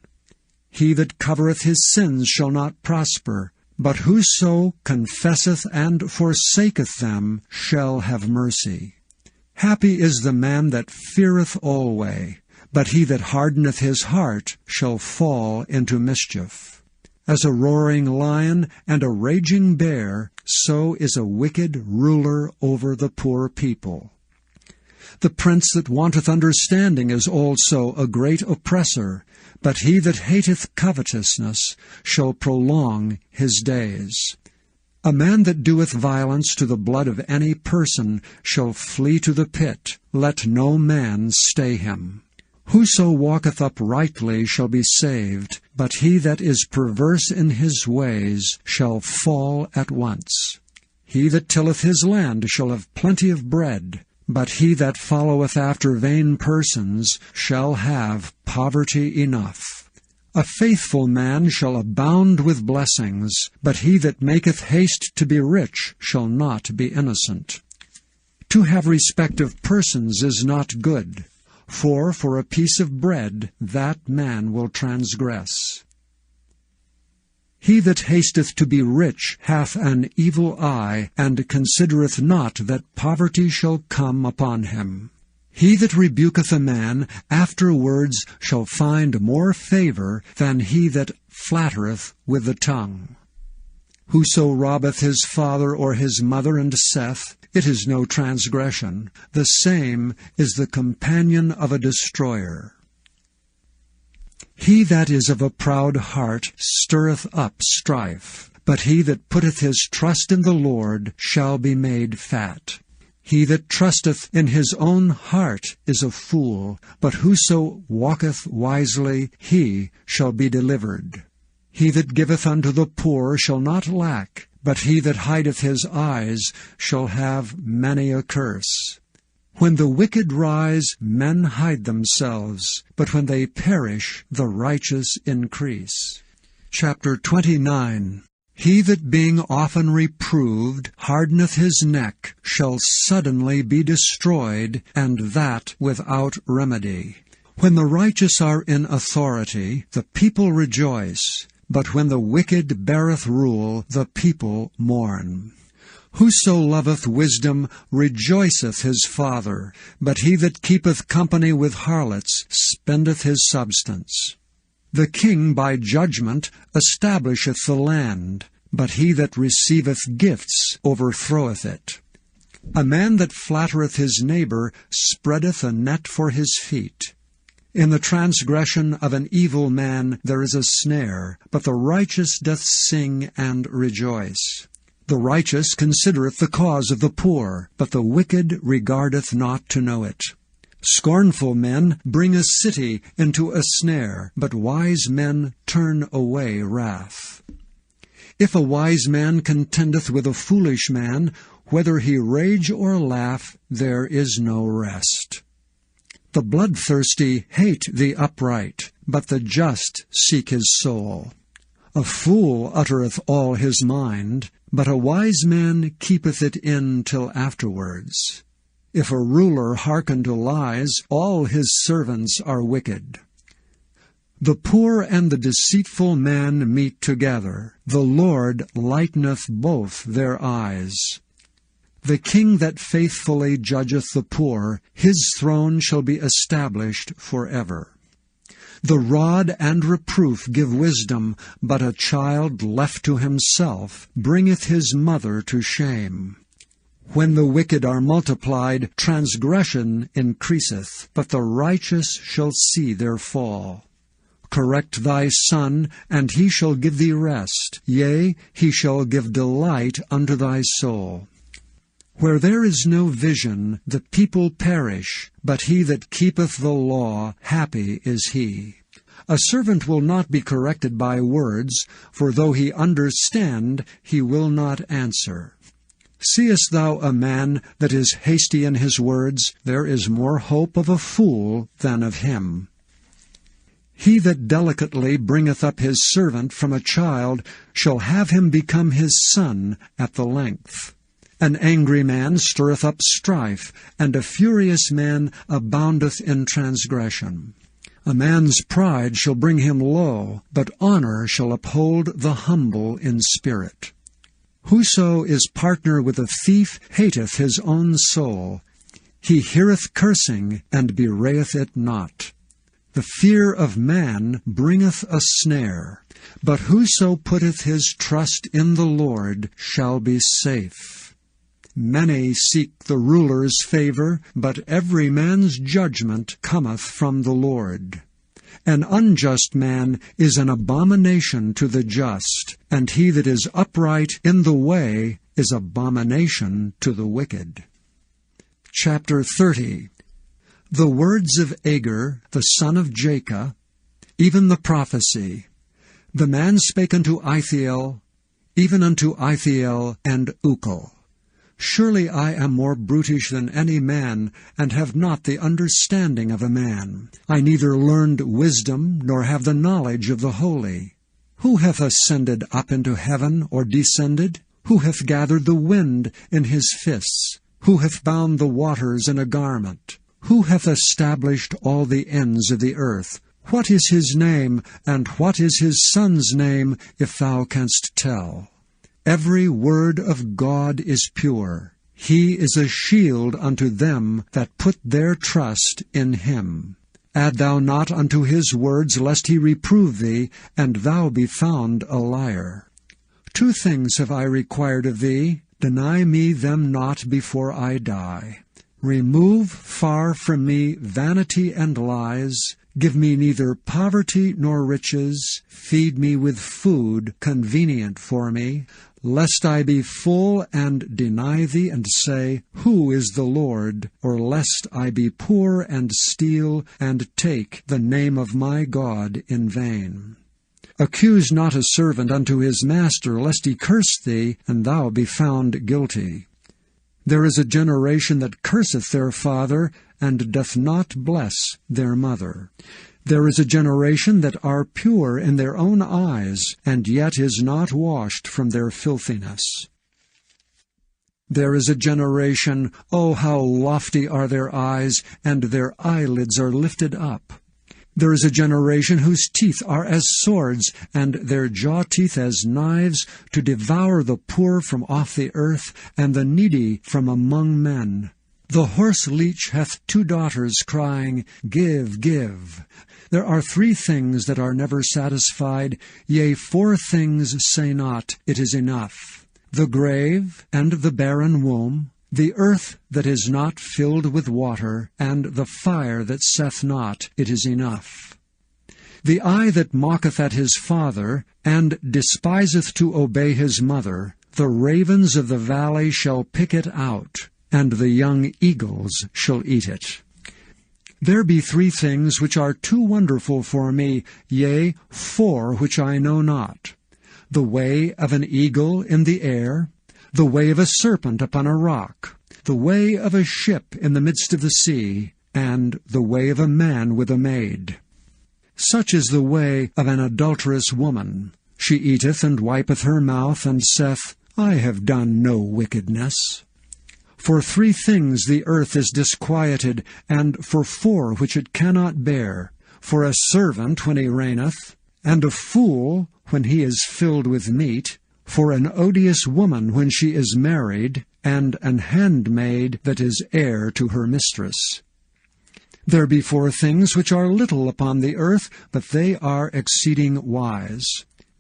He that covereth his sins shall not prosper, but whoso confesseth and forsaketh them shall have mercy. Happy is the man that feareth alway, but he that hardeneth his heart shall fall into mischief. As a roaring lion and a raging bear, so is a wicked ruler over the poor people. The prince that wanteth understanding is also a great oppressor, but he that hateth covetousness shall prolong his days. A man that doeth violence to the blood of any person shall flee to the pit. Let no man stay him. Whoso walketh uprightly shall be saved, but he that is perverse in his ways shall fall at once. He that tilleth his land shall have plenty of bread, but he that followeth after vain persons shall have poverty enough. A faithful man shall abound with blessings, but he that maketh haste to be rich shall not be innocent. To have respect of persons is not good, for a piece of bread that man will transgress. He that hasteth to be rich hath an evil eye, and considereth not that poverty shall come upon him. He that rebuketh a man afterwards shall find more favor than he that flattereth with the tongue. Whoso robbeth his father or his mother and saith, It is no transgression, the same is the companion of a destroyer. He that is of a proud heart stirreth up strife, but he that putteth his trust in the Lord shall be made fat. He that trusteth in his own heart is a fool, but whoso walketh wisely, he shall be delivered. He that giveth unto the poor shall not lack, but he that hideth his eyes shall have many a curse. When the wicked rise, men hide themselves, but when they perish, the righteous increase. Chapter 29. He that being often reproved hardeneth his neck shall suddenly be destroyed, and that without remedy. When the righteous are in authority, the people rejoice, but when the wicked beareth rule, the people mourn. Whoso loveth wisdom rejoiceth his father, but he that keepeth company with harlots spendeth his substance. The king by judgment establisheth the land, but he that receiveth gifts overthroweth it. A man that flattereth his neighbor spreadeth a net for his feet. In the transgression of an evil man there is a snare, but the righteous doth sing and rejoice. The righteous considereth the cause of the poor, but the wicked regardeth not to know it. Scornful men bring a city into a snare, but wise men turn away wrath. If a wise man contendeth with a foolish man, whether he rage or laugh, there is no rest. The bloodthirsty hate the upright, but the just seek his soul. A fool uttereth all his mind, but a wise man keepeth it in till afterwards. If a ruler hearken to lies, all his servants are wicked. The poor and the deceitful man meet together. The Lord lighteneth both their eyes. The king that faithfully judgeth the poor, his throne shall be established forever. The rod and reproof give wisdom, but a child left to himself bringeth his mother to shame. When the wicked are multiplied, transgression increaseth, but the righteous shall see their fall. Correct thy son, and he shall give thee rest. Yea, he shall give delight unto thy soul. Where there is no vision, the people perish, but he that keepeth the law, happy is he. A servant will not be corrected by words, for though he understand, he will not answer. Seest thou a man that is hasty in his words? There is more hope of a fool than of him. He that delicately bringeth up his servant from a child shall have him become his son at the length. An angry man stirreth up strife, and a furious man aboundeth in transgression. A man's pride shall bring him low, but honor shall uphold the humble in spirit. Whoso is partner with a thief hateth his own soul. He heareth cursing, and bewrayeth it not. The fear of man bringeth a snare, but whoso putteth his trust in the Lord shall be safe. Many seek the ruler's favor, but every man's judgment cometh from the Lord. An unjust man is an abomination to the just, and he that is upright in the way is abomination to the wicked. Chapter 30. The words of Agur, the son of Jacob, even the prophecy. The man spake unto Ithiel, even unto Ithiel and Ukal. Surely I am more brutish than any man, and have not the understanding of a man. I neither learned wisdom, nor have the knowledge of the holy. Who hath ascended up into heaven, or descended? Who hath gathered the wind in his fists? Who hath bound the waters in a garment? Who hath established all the ends of the earth? What is his name, and what is his son's name, if thou canst tell? Every word of God is pure. He is a shield unto them that put their trust in him. Add thou not unto his words, lest he reprove thee, and thou be found a liar. 2 things have I required of thee. Deny me them not before I die. Remove far from me vanity and lies. Give me neither poverty nor riches. Feed me with food convenient for me, lest I be full and deny thee, and say, Who is the Lord? Or lest I be poor and steal, and take the name of my God in vain. Accuse not a servant unto his master, lest he curse thee, and thou be found guilty. There is a generation that curseth their father, and doth not bless their mother. There is a generation that are pure in their own eyes, and yet is not washed from their filthiness. There is a generation, oh, how lofty are their eyes, and their eyelids are lifted up. There is a generation whose teeth are as swords, and their jaw teeth as knives, to devour the poor from off the earth, and the needy from among men. The horse leech hath 2 daughters, crying, Give, give. There are 3 things that are never satisfied, yea, 4 things say not, It is enough. The grave, and the barren womb, the earth that is not filled with water, and the fire that saith not, It is enough. The eye that mocketh at his father, and despiseth to obey his mother, the ravens of the valley shall pick it out, and the young eagles shall eat it. There be 3 things which are too wonderful for me, yea, 4 which I know not. The way of an eagle in the air, the way of a serpent upon a rock, the way of a ship in the midst of the sea, and the way of a man with a maid. Such is the way of an adulterous woman. She eateth and wipeth her mouth, and saith, I have done no wickedness. For 3 things the earth is disquieted, and for 4 which it cannot bear, for a servant when he reigneth, and a fool when he is filled with meat, for an odious woman when she is married, and an handmaid that is heir to her mistress. There be 4 things which are little upon the earth, but they are exceeding wise.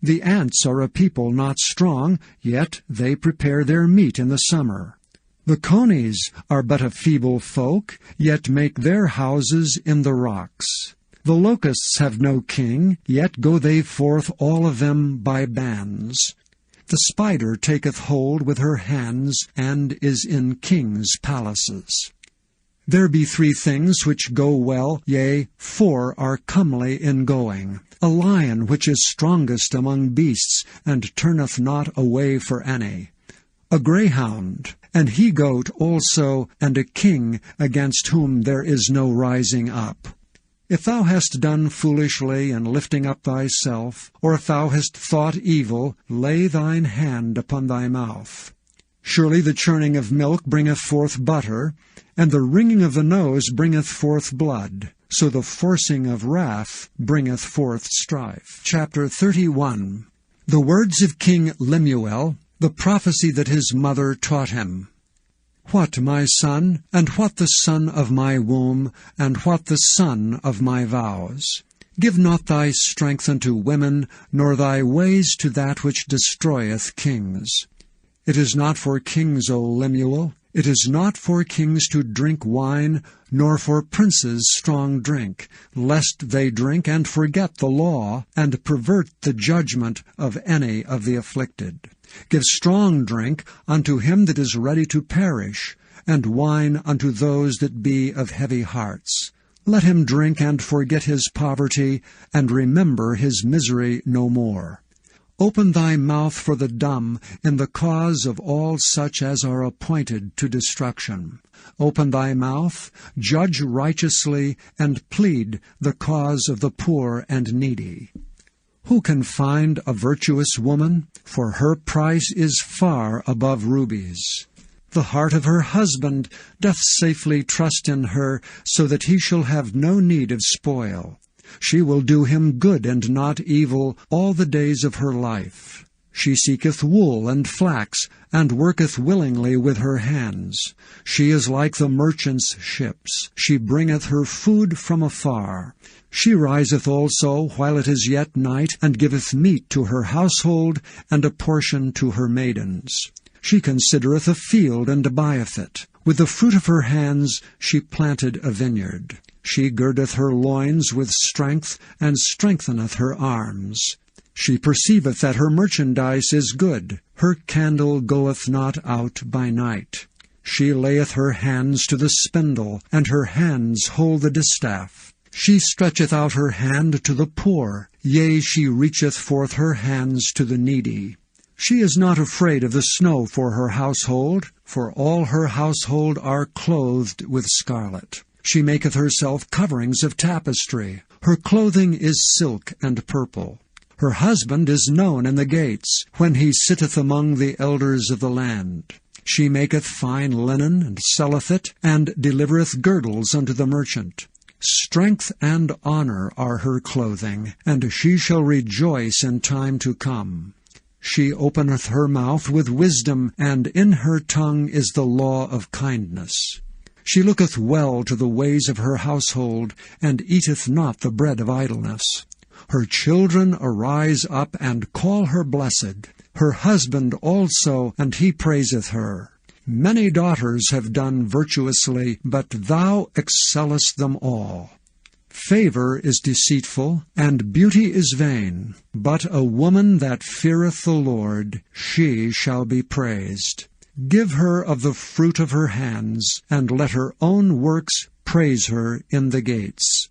The ants are a people not strong, yet they prepare their meat in the summer. The conies are but a feeble folk, yet make their houses in the rocks. The locusts have no king, yet go they forth all of them by bands. The spider taketh hold with her hands, and is in kings' palaces. There be 3 things which go well, yea, 4 are comely in going. A lion which is strongest among beasts, and turneth not away for any. A greyhound, and he-goat also, and a king, against whom there is no rising up. If thou hast done foolishly in lifting up thyself, or if thou hast thought evil, lay thine hand upon thy mouth. Surely the churning of milk bringeth forth butter, and the wringing of the nose bringeth forth blood. So the forcing of wrath bringeth forth strife. Chapter 31. The words of King Lemuel, the prophecy that his mother taught him. What, my son, and what the son of my womb, and what the son of my vows? Give not thy strength unto women, nor thy ways to that which destroyeth kings. It is not for kings, O Lemuel, it is not for kings to drink wine, nor for princes strong drink, lest they drink and forget the law, and pervert the judgment of any of the afflicted. Give strong drink unto him that is ready to perish, and wine unto those that be of heavy hearts. Let him drink and forget his poverty, and remember his misery no more. Open thy mouth for the dumb in the cause of all such as are appointed to destruction. Open thy mouth, judge righteously, and plead the cause of the poor and needy. Who can find a virtuous woman? For her price is far above rubies. The heart of her husband doth safely trust in her, so that he shall have no need of spoil. She will do him good and not evil all the days of her life. She seeketh wool and flax, and worketh willingly with her hands. She is like the merchant's ships. She bringeth her food from afar. She riseth also while it is yet night, and giveth meat to her household, and a portion to her maidens. She considereth a field, and buyeth it. With the fruit of her hands she planted a vineyard. She girdeth her loins with strength, and strengtheneth her arms. She perceiveth that her merchandise is good. Her candle goeth not out by night. She layeth her hands to the spindle, and her hands hold the distaff. She stretcheth out her hand to the poor, yea, she reacheth forth her hands to the needy. She is not afraid of the snow for her household, for all her household are clothed with scarlet. She maketh herself coverings of tapestry. Her clothing is silk and purple. Her husband is known in the gates, when he sitteth among the elders of the land. She maketh fine linen, and selleth it, and delivereth girdles unto the merchant. Strength and honor are her clothing, and she shall rejoice in time to come. She openeth her mouth with wisdom, and in her tongue is the law of kindness. She looketh well to the ways of her household, and eateth not the bread of idleness. Her children arise up and call her blessed, her husband also, and he praiseth her. Many daughters have done virtuously, but thou excellest them all. Favor is deceitful, and beauty is vain, but a woman that feareth the Lord, she shall be praised. Give her of the fruit of her hands, and let her own works praise her in the gates.